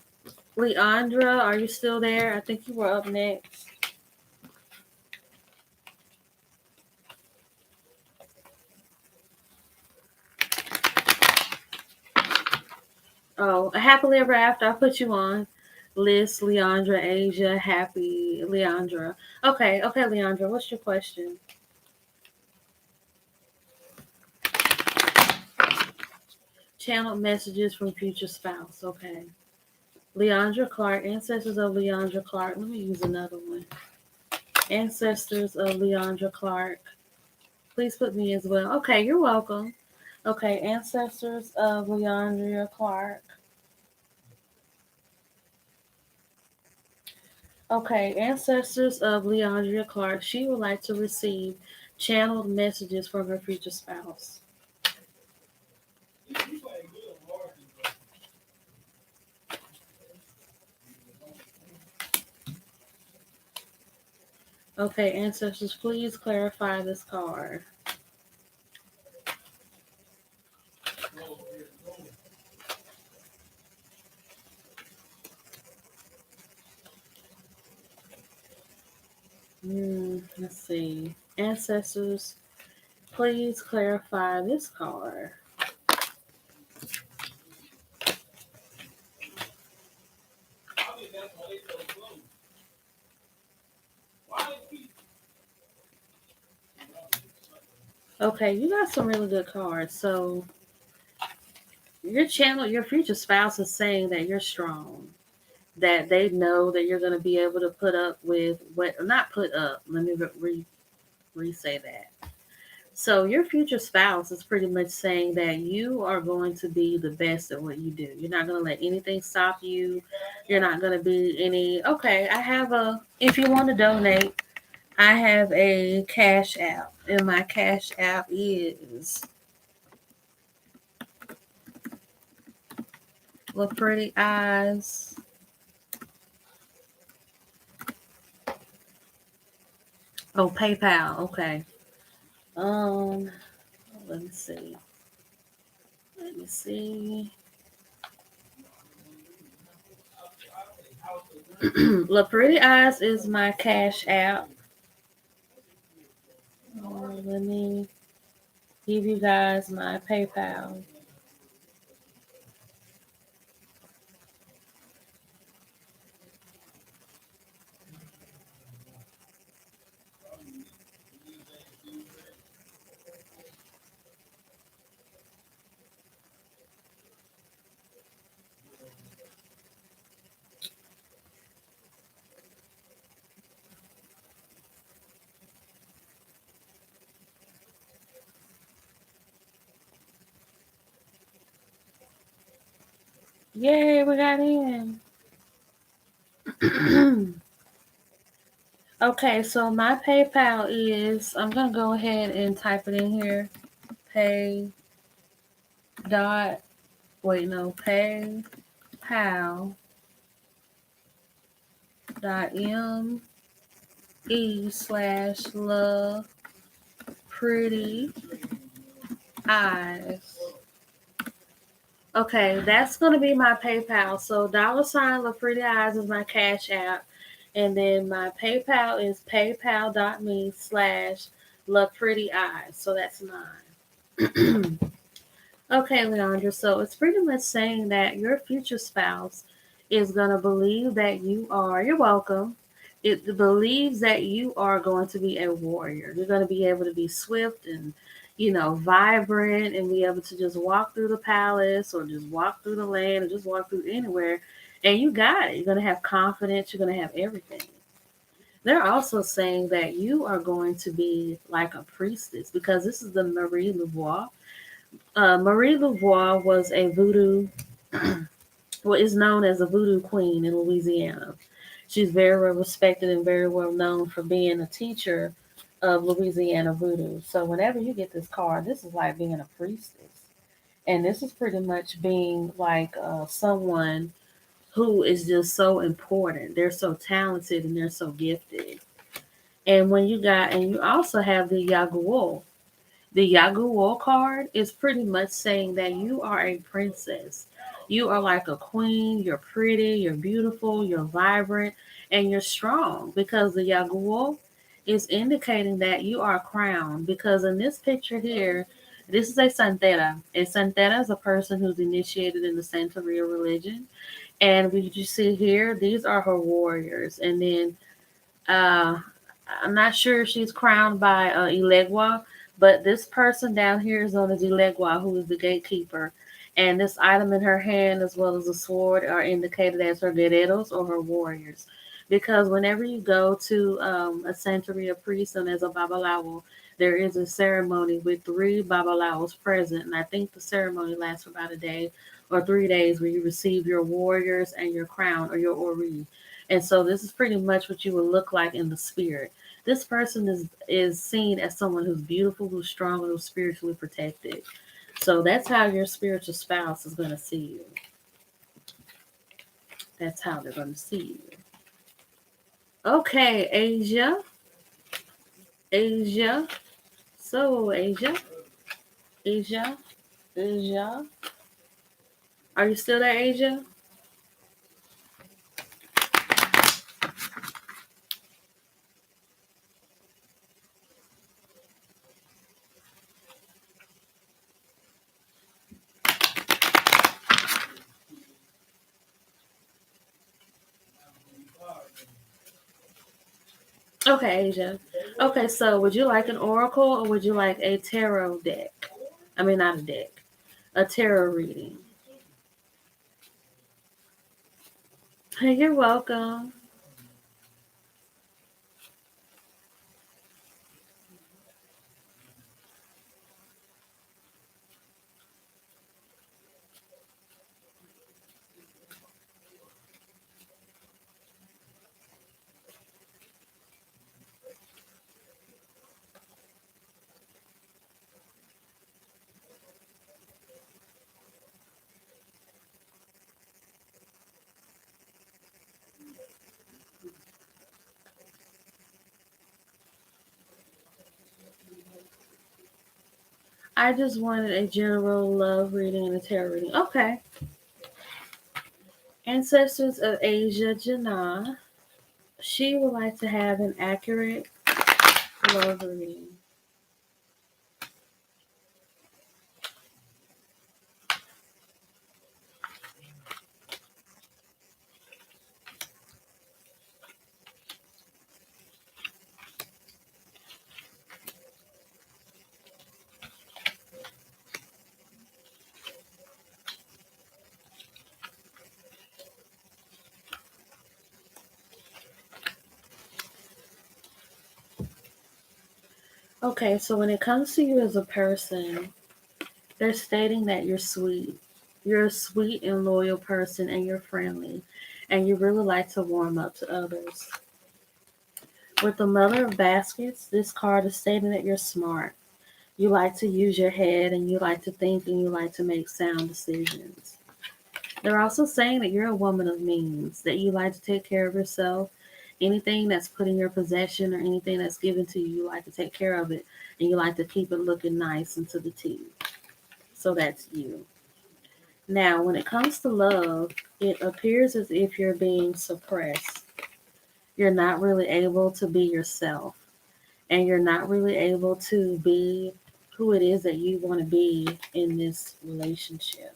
Leandra, are you still there? I think you were up next. Oh, happily ever after. I put you on. Liz, Leandra, Asia, Happy, Leandra. Okay, Leandra, what's your question? Channel messages from future spouse. Okay. Leandra Clark, ancestors of Leandra Clark. Let me use another one. Ancestors of Leandra Clark. Please put me as well. Okay, you're welcome. Okay, ancestors of Leandra Clark. Okay, ancestors of Leandria Clark. She would like to receive channeled messages from her future spouse. Okay, ancestors, please clarify this card. Let's see. Ancestors, please clarify this card. Okay, you got some really good cards. So your future spouse is saying that you're strong, that they know that you're going to be able to put up with what, not put up. Let me re-say that. So your future spouse is pretty much saying that you are going to be the best at what you do. You're not going to let anything stop you. You're not going to be any. Okay, I have a. If you want to donate, I have a Cash App, and my Cash App is La Pretty Eyes. Oh, PayPal. Okay. Um, let me see. Let me see. La Pretty Eyes is my Cash App. Let me give you guys my PayPal. Yay, we got in. Okay, so my PayPal is, I'm going to go ahead and type it in here. Pay dot, wait, no, PayPal dot me/love pretty eyes. Okay, that's gonna be my PayPal. So $ La Pretty Eyes is my Cash App. And then my PayPal is paypal.me/La Pretty Eyes. So that's mine. Okay, Leandra. So it's pretty much saying that your future spouse is gonna believe that you're welcome. It believes that you are going to be a warrior. You're going to be able to be swift and, vibrant and be able to just walk through the palace or just walk through the land or just walk through anywhere. And you got it. You're going to have confidence. You're going to have everything. They're also saying that you are going to be like a priestess because this is the Marie Lavoir. Marie Lavoir was a voodoo, what is known as a voodoo queen in Louisiana. She's very well respected and very well known for being a teacher of Louisiana voodoo. So whenever you get this card, this is like being a priestess. And this is pretty much being like someone who is just so important. They're so talented and they're so gifted. And and you also have the Yaguo. The Yaguo card is pretty much saying that you are a princess. You are like a queen. You're pretty, you're beautiful, you're vibrant, and you're strong because the Yaguo is indicating that you are crowned. Because in this picture here, this is a Santera. A Santera is a person who's initiated in the Santeria religion. And we you see here, these are her warriors. And then uh, I'm not sure if she's crowned by Ilegua, but this person down here is known as Ilegua, who is the gatekeeper. And this item in her hand, as well as a sword, are indicated as her guerreros or her warriors. Because whenever you go to a Santeria priest and as a Babalawo, there is a ceremony with 3 Babalawos present. And I think the ceremony lasts for about a day or 3 days where you receive your warriors and your crown or your ori. And so this is pretty much what you would look like in the spirit. This person is seen as someone who's beautiful, who's strong, and who's spiritually protected. So that's how your spiritual spouse is going to see you. That's how they're going to see you. Okay, Asia. Asia. So, Asia. Asia. Asia. Are you still there, Asia? Okay, Asia. Okay, so would you like an oracle or would you like a tarot deck? I mean, not a deck, a tarot reading. Hey, you're welcome. I just wanted a general love reading and a tarot reading. Okay. Ancestors of Asia Jannah. She would like to have an accurate love reading. Okay, so when it comes to you as a person, they're stating that you're sweet. You're a sweet and loyal person, and you're friendly, and you really like to warm up to others. With the Mother of Baskets, this card is stating that you're smart. You like to use your head, and you like to think, and you like to make sound decisions. They're also saying that you're a woman of means, that you like to take care of yourself. Anything that's put in your possession or anything that's given to you, you like to take care of it, and you like to keep it looking nice and to the T. So that's you. Now, when it comes to love, it appears as if you're being suppressed. You're not really able to be yourself, and you're not really able to be who it is that you want to be in this relationship.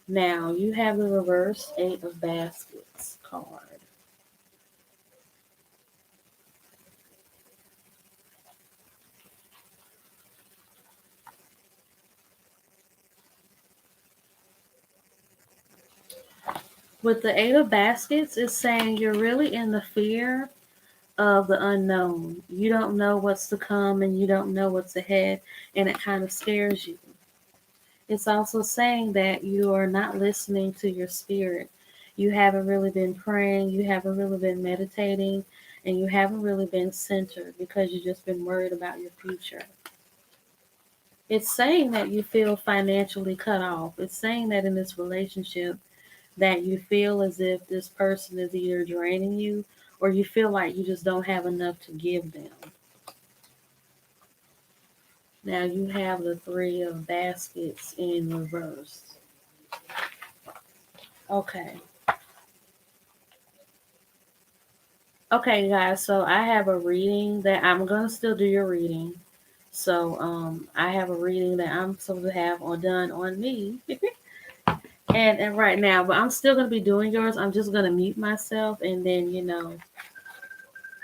Now, you have the reverse Eight of Baskets card. With the Eight of Baskets, it's saying you're really in the fear of the unknown. You don't know what's to come and you don't know what's ahead, and it kind of scares you. It's also saying that you are not listening to your spirit. You haven't really been praying, you haven't really been meditating, and you haven't really been centered because you've just been worried about your future. It's saying that you feel financially cut off. It's saying that in this relationship that you feel as if this person is either draining you or you feel like you just don't have enough to give them. Now you have the Three of Baskets in reverse. Okay. Okay, guys, so I have a reading that I'm going to still do your reading. So I have a reading that I'm supposed to have done on me. and right now, but I'm still going to be doing yours. I'm just going to mute myself and then,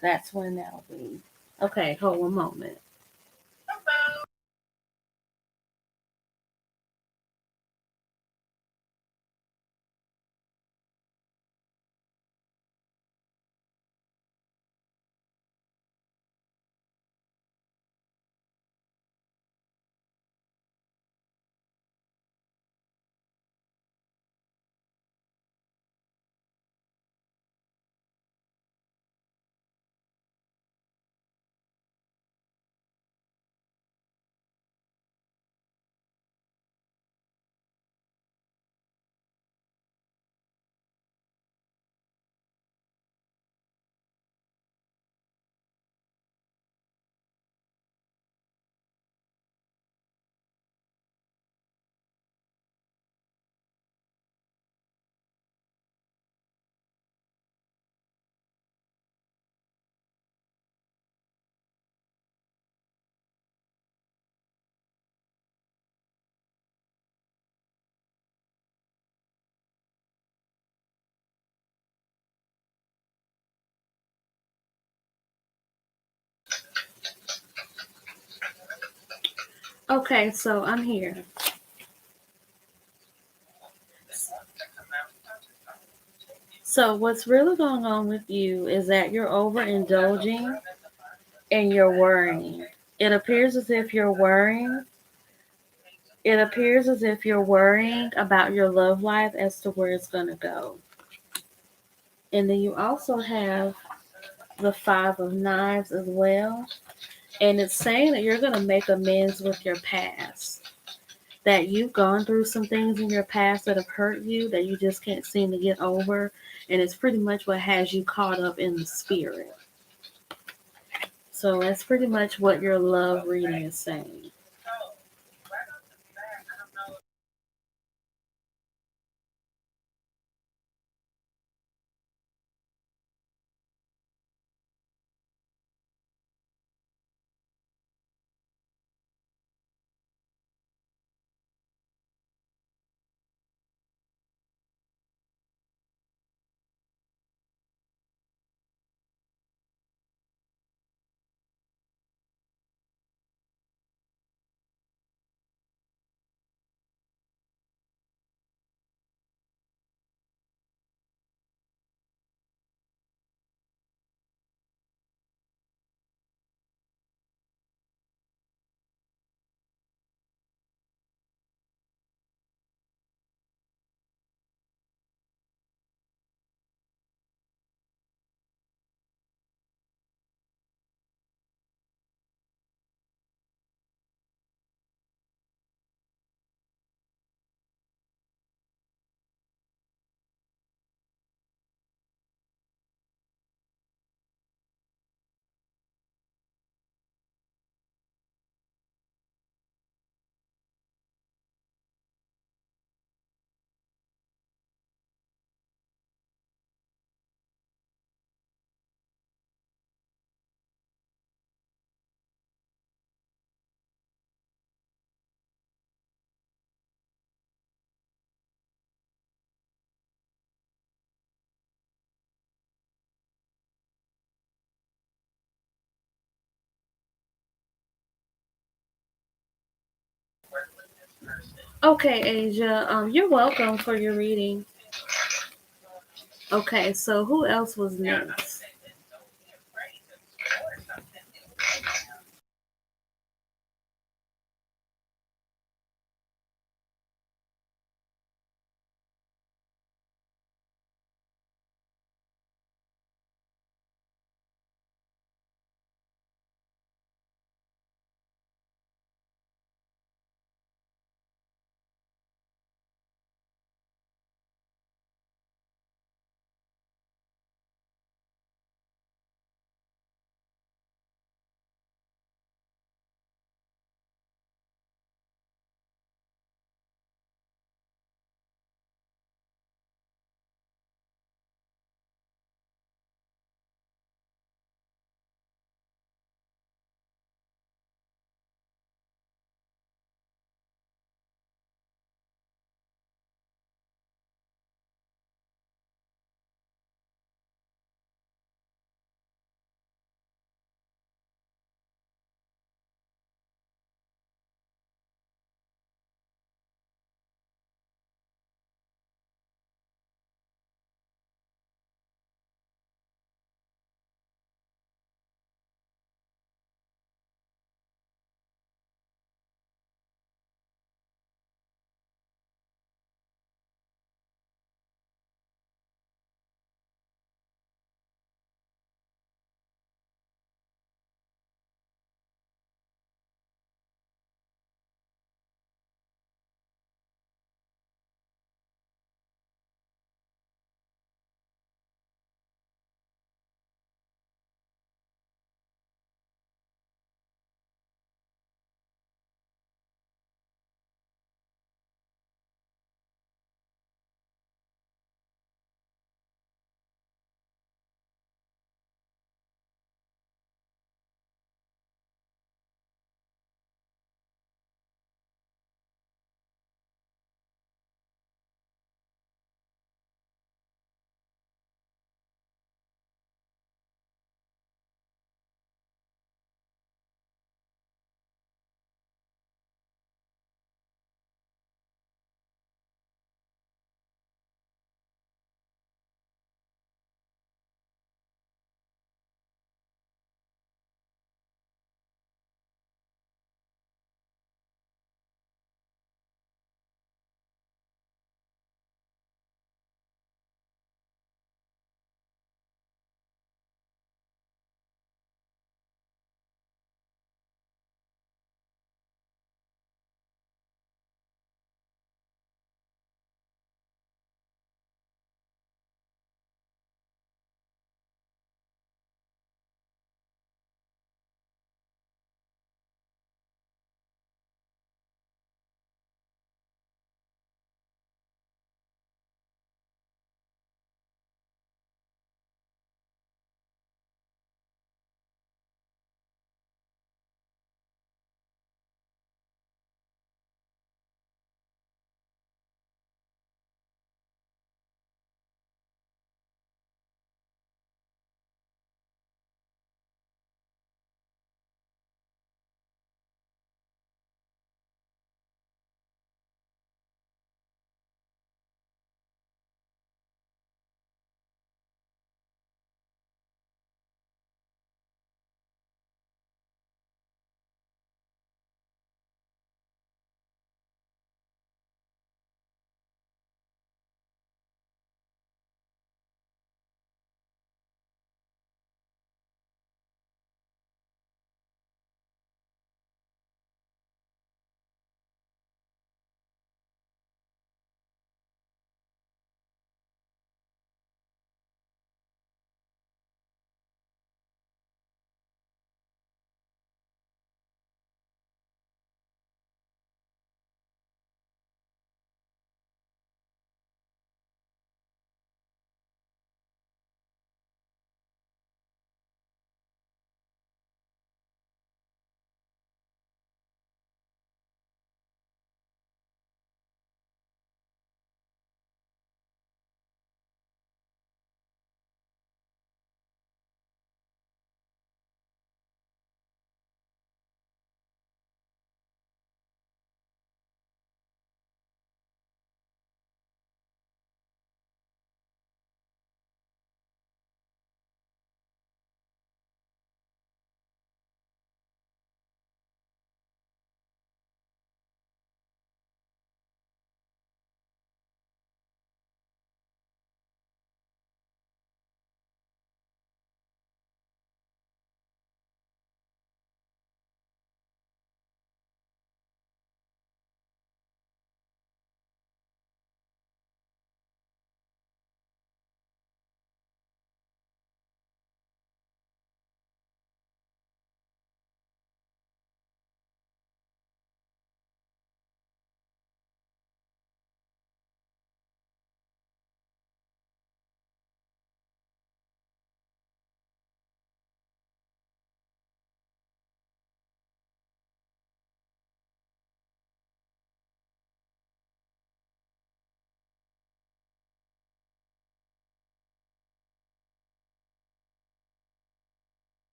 that's when that'll be. Okay, hold one moment. Okay, so I'm here. So what's really going on with you is that you're overindulging and you're worrying. It appears as if you're worrying. It appears as if you're worrying about your love life as to where it's going to go. And then you also have the Five of Knives as well. And it's saying that you're going to make amends with your past. That you've gone through some things in your past that have hurt you that you just can't seem to get over. And it's pretty much what has you caught up in the spirit. So that's pretty much what your love reading is saying. Okay, Asia. You're welcome for your reading. Okay, so who else was next?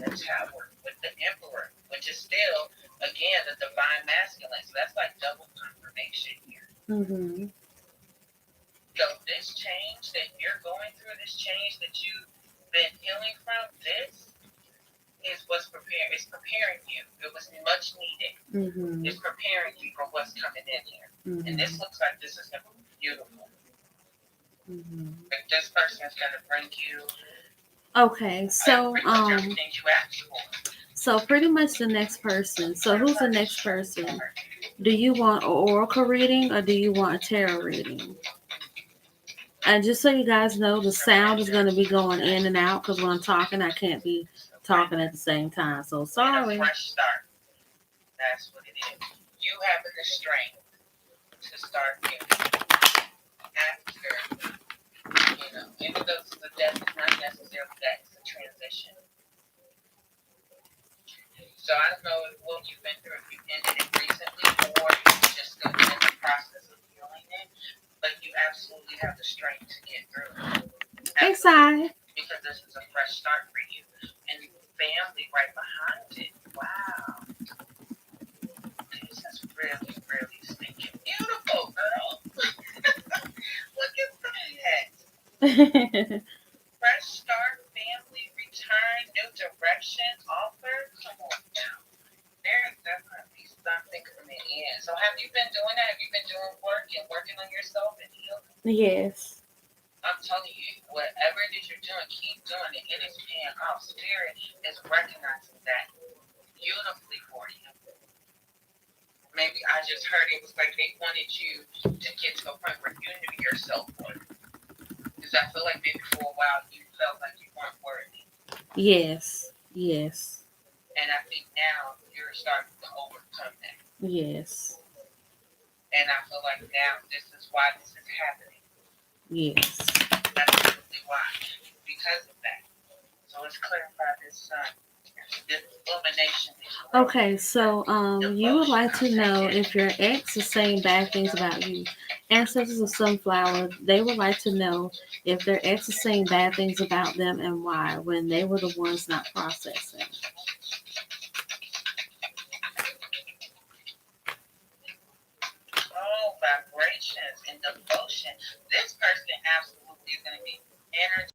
the Tower with the Emperor, which is still, again, the divine masculine. So that's like double confirmation here. Mm-hmm. So this change that you're going through, this change that you've been healing from, this is what's preparing. It's preparing you. It was much needed. Mm-hmm. It's preparing you for what's coming in here. Mm-hmm. And this looks like this is going to be beautiful. Mm-hmm. Like this person is going to bring you Okay, so pretty much everything you asked for. so pretty much the next person. So who's the next person? Do you want an oracle reading or do you want a tarot reading? And just so you guys know, the sound is going to be going in and out because when I'm talking, I can't be talking at the same time. So sorry. A fresh start. That's what it is. You having the strength to start after, even though it's a death, it's not necessarily that, it's a transition. So I don't know what you've been through, if you ended it recently or you're just still in the process of healing it, but you absolutely have the strength to get through it. Hey, Sai. Because this is a fresh start for you. And family right behind it. Wow. This is really, really stinking beautiful, girl. Look at that. Fresh start, family, return, new direction, offer. Come on now. There's definitely something coming in. So have you been doing that? Have you been doing work and working on yourself and healing? Yes. I'm telling you, whatever it is you're doing, keep doing it. It is paying off. Spirit is recognizing that beautifully for you. Maybe I just heard it was like they wanted you to get to a point where you knew yourself worth. Because I feel like maybe for a while you felt like you weren't worthy. Yes. Yes. And I think now you're starting to overcome that. Yes. And I feel like now this is why this is happening. Yes. That's probably why. Because of that. So let's clarify this illumination. Okay, so you would like to know if your ex is saying bad things about you. Ancestors of Sunflower, they would like to know if their ex is saying bad things about them and why, when they were the ones not processing. Oh, vibrations and devotion. This person absolutely is going to be energy.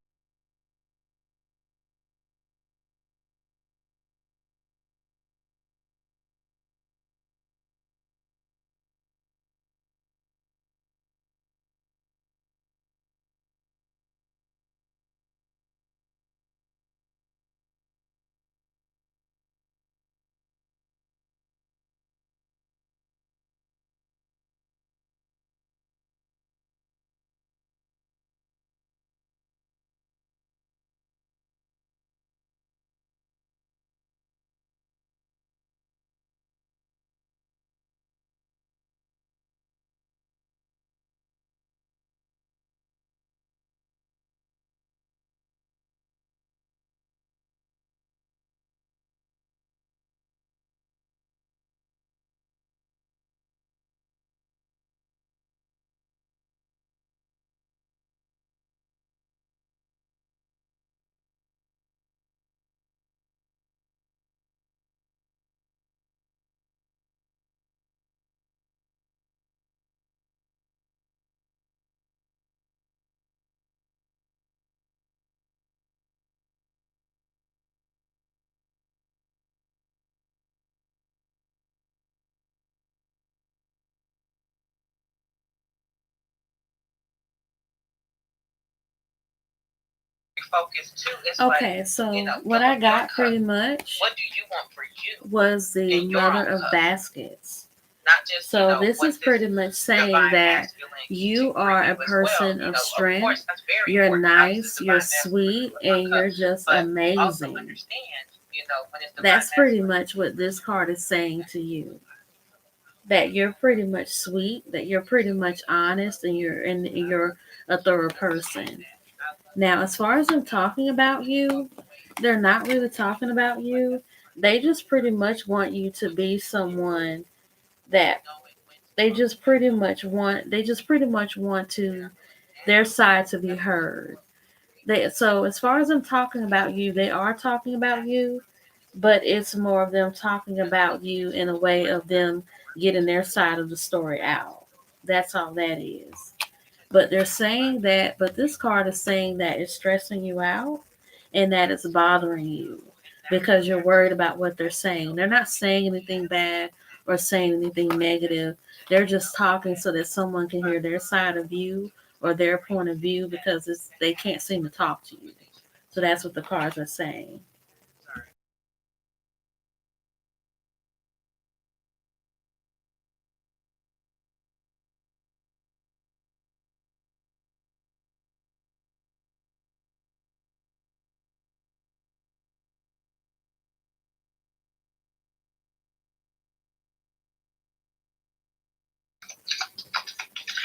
Focus too. It's Okay, like, so what I got pretty much what do you want for you? Was the Mother of Baskets. Not just, so this is pretty much saying that you are a person of strength. You're nice, you're sweet, and you're just amazing. That's pretty much what this card is saying to you. That you're pretty much sweet, that you're pretty much honest, and you're a thorough person. Now, as far as them talking about you, they're not really talking about you. They just pretty much want you to be someone that they just pretty much want to their side to be heard. So as far as them talking about you, they are talking about you, but it's more of them talking about you in a way of them getting their side of the story out. That's all that is. But they're saying that, but this card is saying that it's stressing you out and that it's bothering you because you're worried about what they're saying. They're not saying anything bad or saying anything negative. They're just talking so that someone can hear their side of you or their point of view because they can't seem to talk to you. So that's what the cards are saying.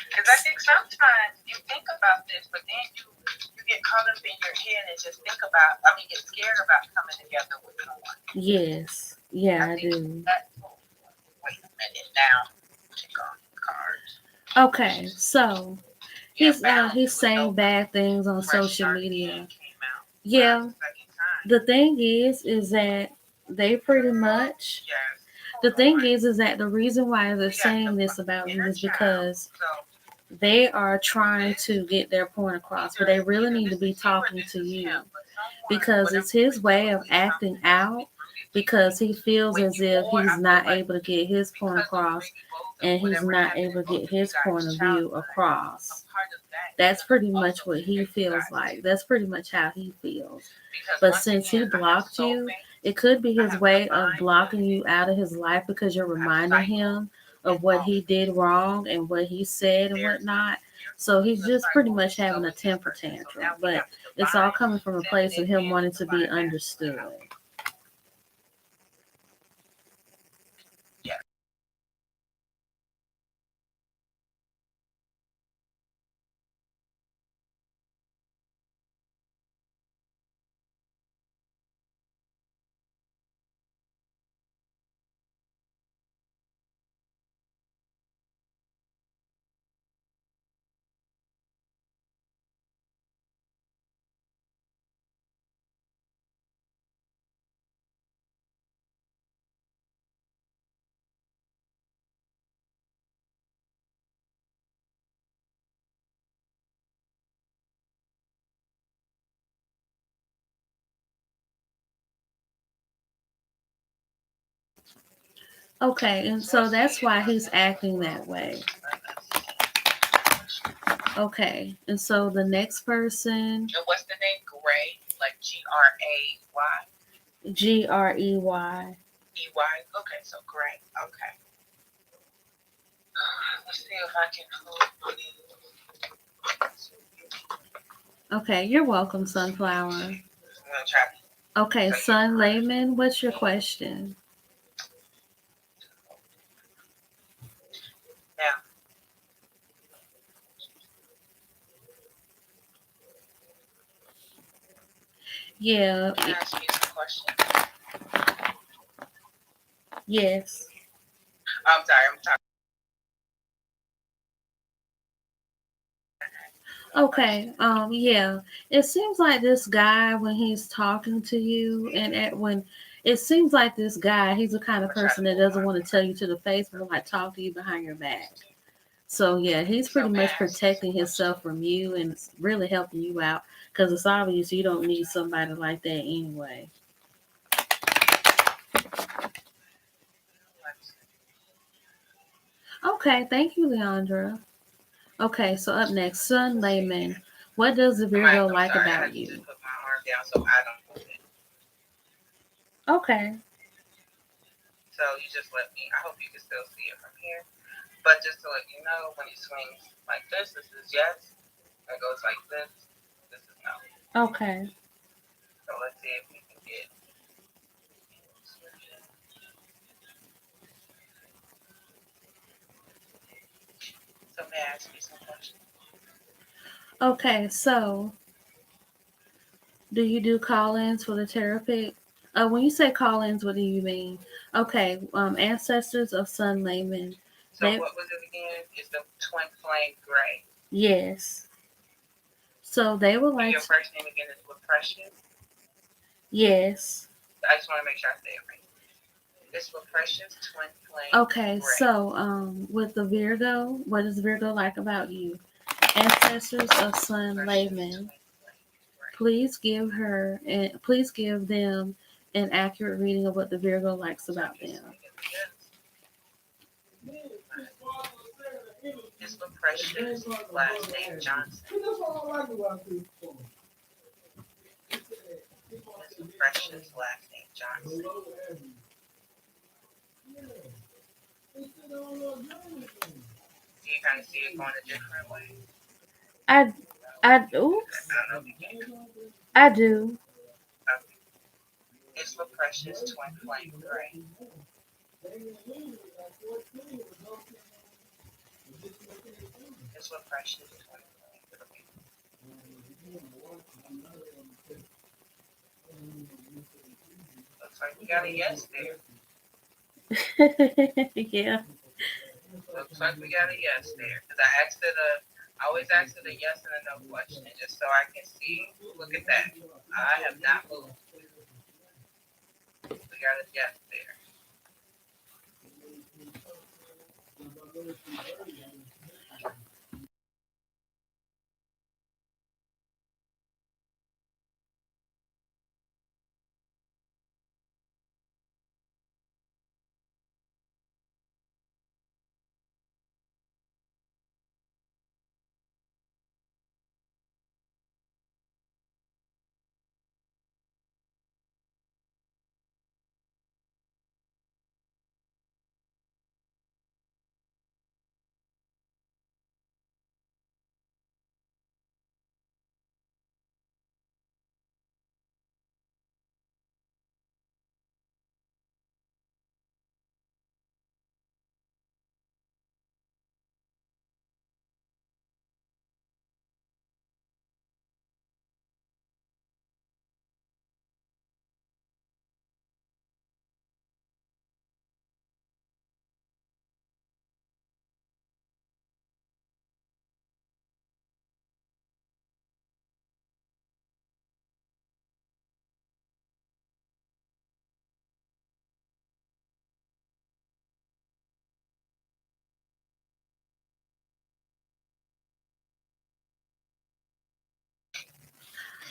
Because I think sometimes you think about this, but then you get caught up in your head and just think about. I mean, get scared about coming together with someone. Yes. Yeah, I think do. that's. Wait a minute now. Check on the cards. Okay, so he's saying bad things on social media. Yeah, the thing is that they pretty much. The thing is that the reason why they're saying this about you is because they are trying to get their point across, but they really need to be talking to you because it's his way of acting out because he feels as if he's not able to get his point across and he's not able to get his point of view across. That's pretty much what he feels like. That's pretty much how he feels. But since he blocked you, it could be his way of blocking you out of his life because you're reminding him of what he did wrong and what he said and whatnot. So he's just pretty much having a temper tantrum. But it's all coming from a place of him wanting to be understood. Okay, and so that's why he's acting that way. Okay, and so the next person. And what's the name? Gray, like Grey. Grey. Okay, so Gray. Okay. Let's see if I can. Okay, you're welcome, Sunflower. I'm gonna try. Okay, Sun Layman, what's your question? Now, Yeah. can I ask you some questions? Yes. I'm sorry, I'm talking. Okay. Yeah. It seems like this guy when he's talking to you when it seems like this guy, he's the kind of person that doesn't want to tell you to the face, but like talk to you behind your back. So yeah, he's pretty much protecting himself from you and it's really helping you out because it's obvious you don't need somebody like that anyway. Okay, thank you, Leandra. Okay, so up next, Sun Layman. What does the Virgo like about you? Put my arm down so I don't. Okay. So you just let me. I hope you can still see it from here. But just to let you know, when it swings like this is yes. It goes like this. This is no. Okay. So let's see if we can get. So may I ask you some questions? Okay, so do you do call-ins for the therapy? When you say call-ins, what do you mean? Okay, ancestors of Sun Layman. So what was it again? It's the twin flame gray. Yes. So they would like. And your first name again is what, Precious? Yes. I just want to make sure I say it right. This for Precious Twin Flame Okay, Gray. so with the Virgo, what is Virgo like about you? Ancestors of Sun Precious Layman, Twin Flame Gray. please give them an accurate reading of what the Virgo likes about them. This for Precious, last name Johnson. This for Precious, last name Johnson. Do you kind of see it going a different way? I, oops, I don't know if you can. I do. Okay. It's for Precious Twin Flame Gray. It's for Precious Twin Flame Gray. Looks like we got a yes there. Yeah. Looks like we got a yes there. Because I always ask it a yes and a no question, just so I can see. Look at that. I have not moved. We got a yes there.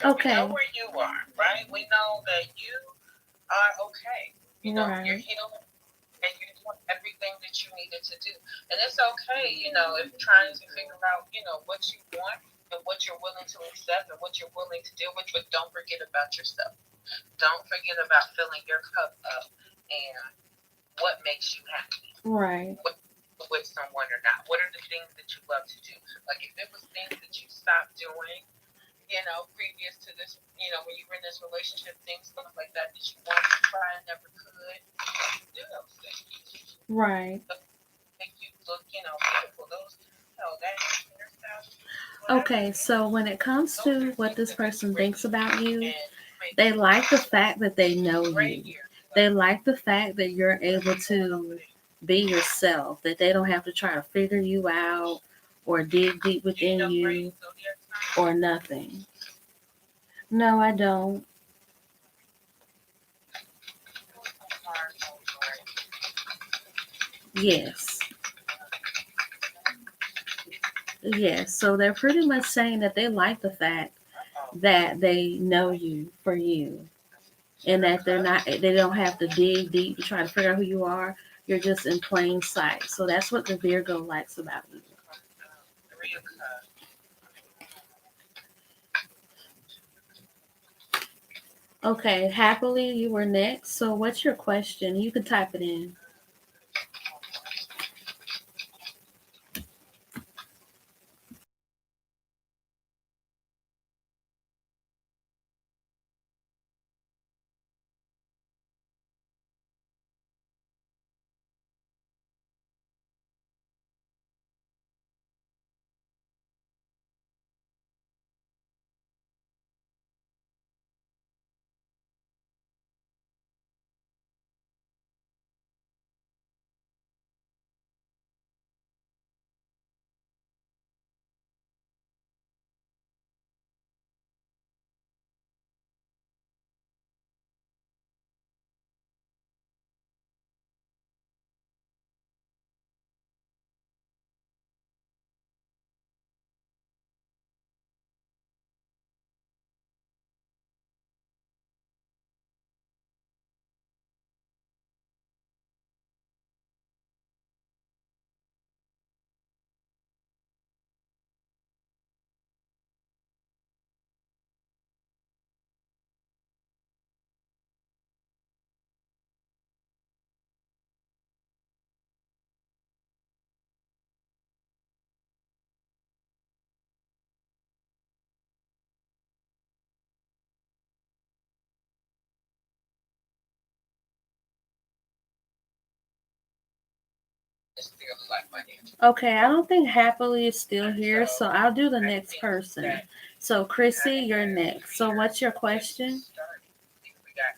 Okay. We know where you are, right? We know that you are okay. You know, Right. you're healed and you're doing everything that you needed to do. And it's okay, if trying to figure out, what you want and what you're willing to accept and what you're willing to deal with, but don't forget about yourself. Don't forget about filling your cup up and what makes you happy. Right. With someone or not. What are the things that you love to do? Like if it was things that you stopped doing, previous to this, when you were in this relationship, things, stuff like that you wanted to try and never could, do those things. Right. Make you look, beautiful. Those, that hairstyle. Okay, so when it comes to what this person thinks about you, they like the fact that they know you. They like the fact that you're able to be yourself, that they don't have to try to figure you out or dig deep within you or nothing. No, I don't. Yes. Yes. So they're pretty much saying that they like the fact that they know you for you and that they don't have to dig deep to try to figure out who you are. You're just in plain sight. So that's what the Virgo likes about you. Okay, happily, you were next. So what's your question? You can type it in. necessarily like financial. Okay, I don't think happily is still here, so I'll do the next person. So Chrissy, you're next. So what's your question? We got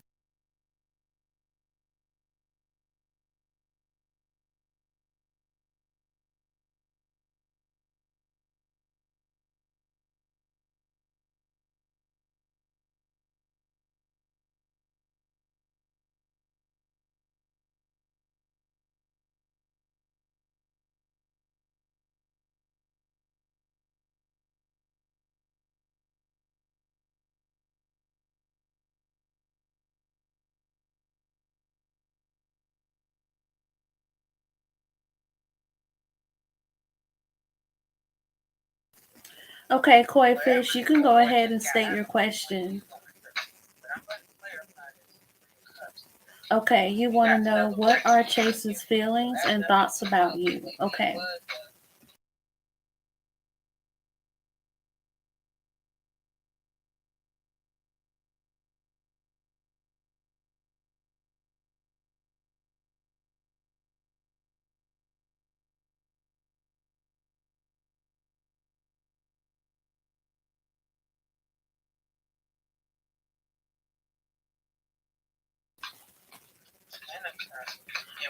Okay, Koi Fish, you can go ahead and state your question. but I'm going to clarify this. Okay, you want to know what are Chase's feelings and thoughts about you. Okay.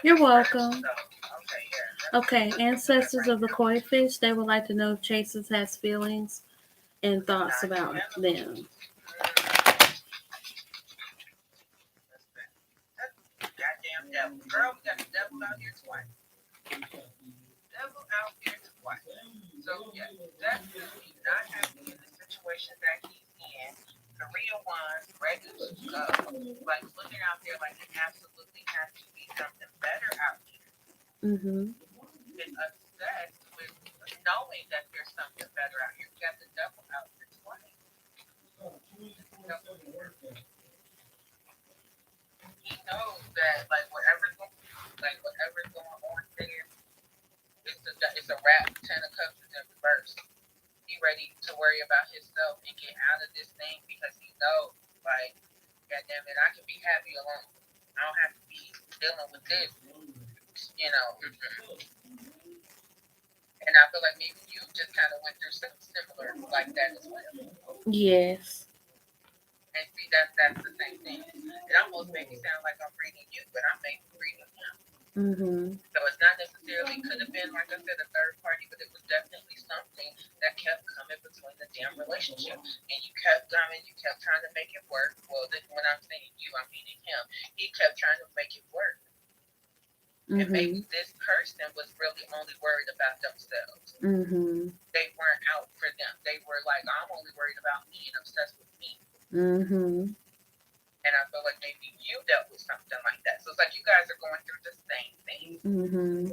You're welcome. Okay, ancestors of the koi fish, they would like to know if Chase's has feelings and thoughts about them. Goddamn devil. Girl, we got the devil out here twice. Devil out here twice. So, yeah, definitely not happy in the situation that he's in. Korea wants ready to go. Like, looking out there like it absolutely has to be something better out here. Mm-hmm. Been obsessed with knowing that there's something better out here. We got the devil out here twice. He knows that, whatever's going on there, it's a wrap. 10 of Cups is in reverse. He ready to worry about himself and get out of this thing because he knows, like, God damn it, I can be happy alone. I don't have to be dealing with this, you know. And I feel like maybe you just kind of went through something similar like that as well. Yes. And see, that's the same thing. It almost made me sound like I'm reading you, but I'm maybe reading him. Mm-hmm. So it's not necessarily could have been, like I said, a third party, but it was definitely something that kept coming between the damn relationship. And you kept coming, you kept trying to make it work. Well, when I'm saying you, I'm meaning him. He kept trying to make it work. Mm-hmm. And maybe this person was really only worried about themselves. Mm-hmm. They weren't out for them. They were like, I'm only worried about me and obsessed with me. Mm-hmm. And I feel like maybe you dealt with something like that. So it's like you guys are going through the same thing. Mm-hmm.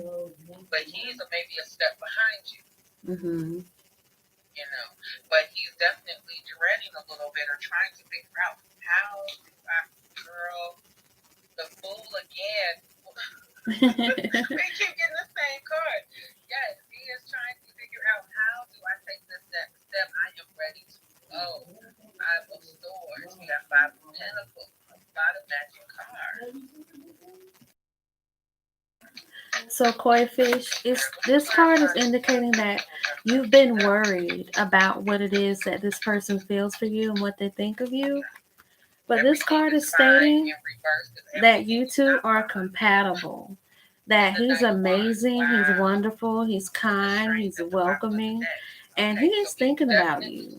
But he's maybe a step behind you. Mm-hmm. You know, but he's definitely dreading a little bit or trying to figure out how do I, girl, the fool again. They keep getting the same card. Yes, he is trying to figure out how do I take this next step. I am ready to go. Five of Swords. We have Five of Pentacles. A lot of magic cards. So koi fish, this card is indicating that you've been worried about what it is that this person feels for you and what they think of you. But this card is stating that you two are compatible. That he's amazing, he's wonderful, he's kind, he's welcoming, and he is thinking about you.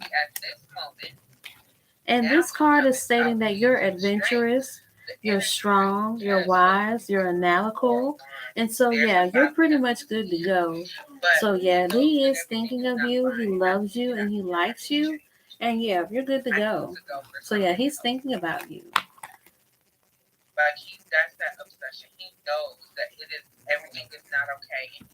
And this card is stating that you're adventurous, you're strong, you're wise, you're analytical. And so, yeah, you're pretty much good to go. So, yeah, he is thinking of you, he loves you, and he likes you. And, yeah, you're good to go. So, yeah, he's thinking about you. But that's that obsession. He knows that everything is not okay.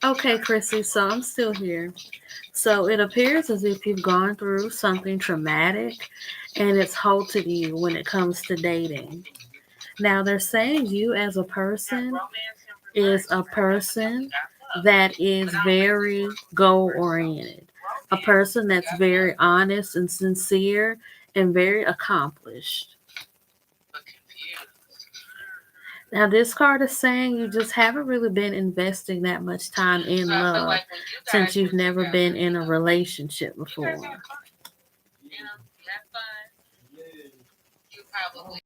Okay, Chrissy, so I'm still here. So it appears as if you've gone through something traumatic and it's halted you when it comes to dating. Now, they're saying you as a person is a person that is very goal oriented, a person that's very honest and sincere and very accomplished. But confused. Now, this card is saying you just haven't really been investing that much time in So I feel love like when you guys since you've were never together, been in a relationship you guys before. had fun. You know, you had fun. You probably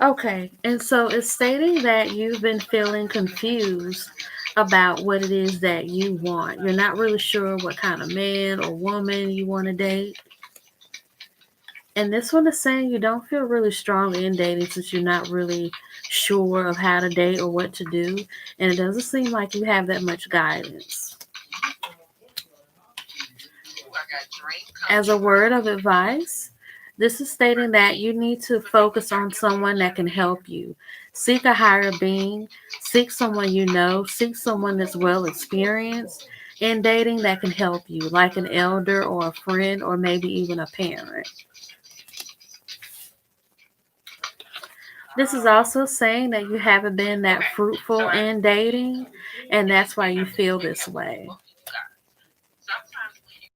Okay, and so it's stating that you've been feeling confused about what it is that you want. You're not really sure what kind of man or woman you want to date. And this one is saying you don't feel really strong in dating since you're not really sure of how to date or what to do. And it doesn't seem like you have that much guidance. I got dream As a word of advice, this is stating that you need to focus on someone that can help you. Seek a higher being, seek someone you know, seek someone that's well experienced in dating that can help you, like an elder or a friend or maybe even a parent. This is also saying that you haven't been that fruitful in dating, and that's why you feel this way. Sometimes when you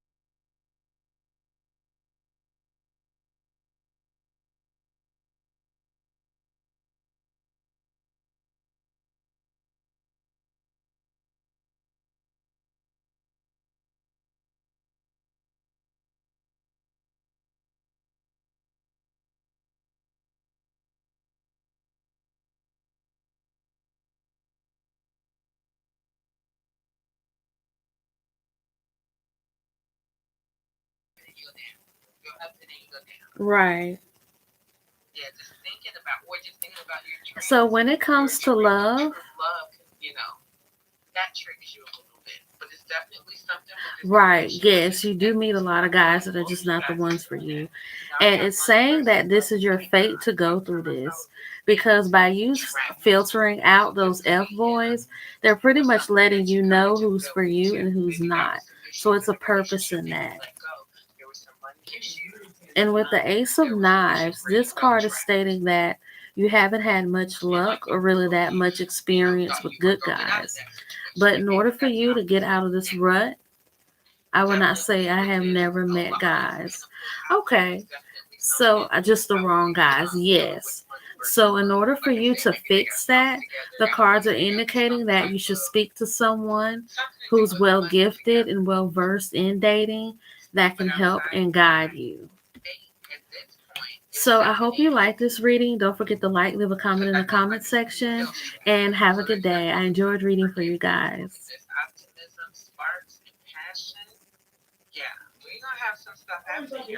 go up and then you go down. Right. Yeah, just thinking about or just thinking about your dreams. So when it comes to love, Love, you know, that triggers you a little bit. But it's definitely something with this right, information. yes, you do meet a lot of guys that are just not the ones for you. And it's saying that this is your fate to go through this. Because by you filtering out those F boys, they're pretty much letting you know who's for you and who's not. So it's a purpose in that. And with the Ace of Knives, this card is stating that you haven't had much luck or really that much experience with good guys. But in order for you to get out of this rut, I would not say I have never met guys. Okay, so just the wrong guys, yes. So in order for you to fix that, the cards are indicating that you should speak to someone who's well gifted and well versed in dating that can help and guide you. So I hope you like this reading. Don't forget to like, leave a comment in the comment section, and have a good day. I enjoyed reading for you guys. Optimism, sparks, and passion. Yeah, we're gonna have some stuff happen here.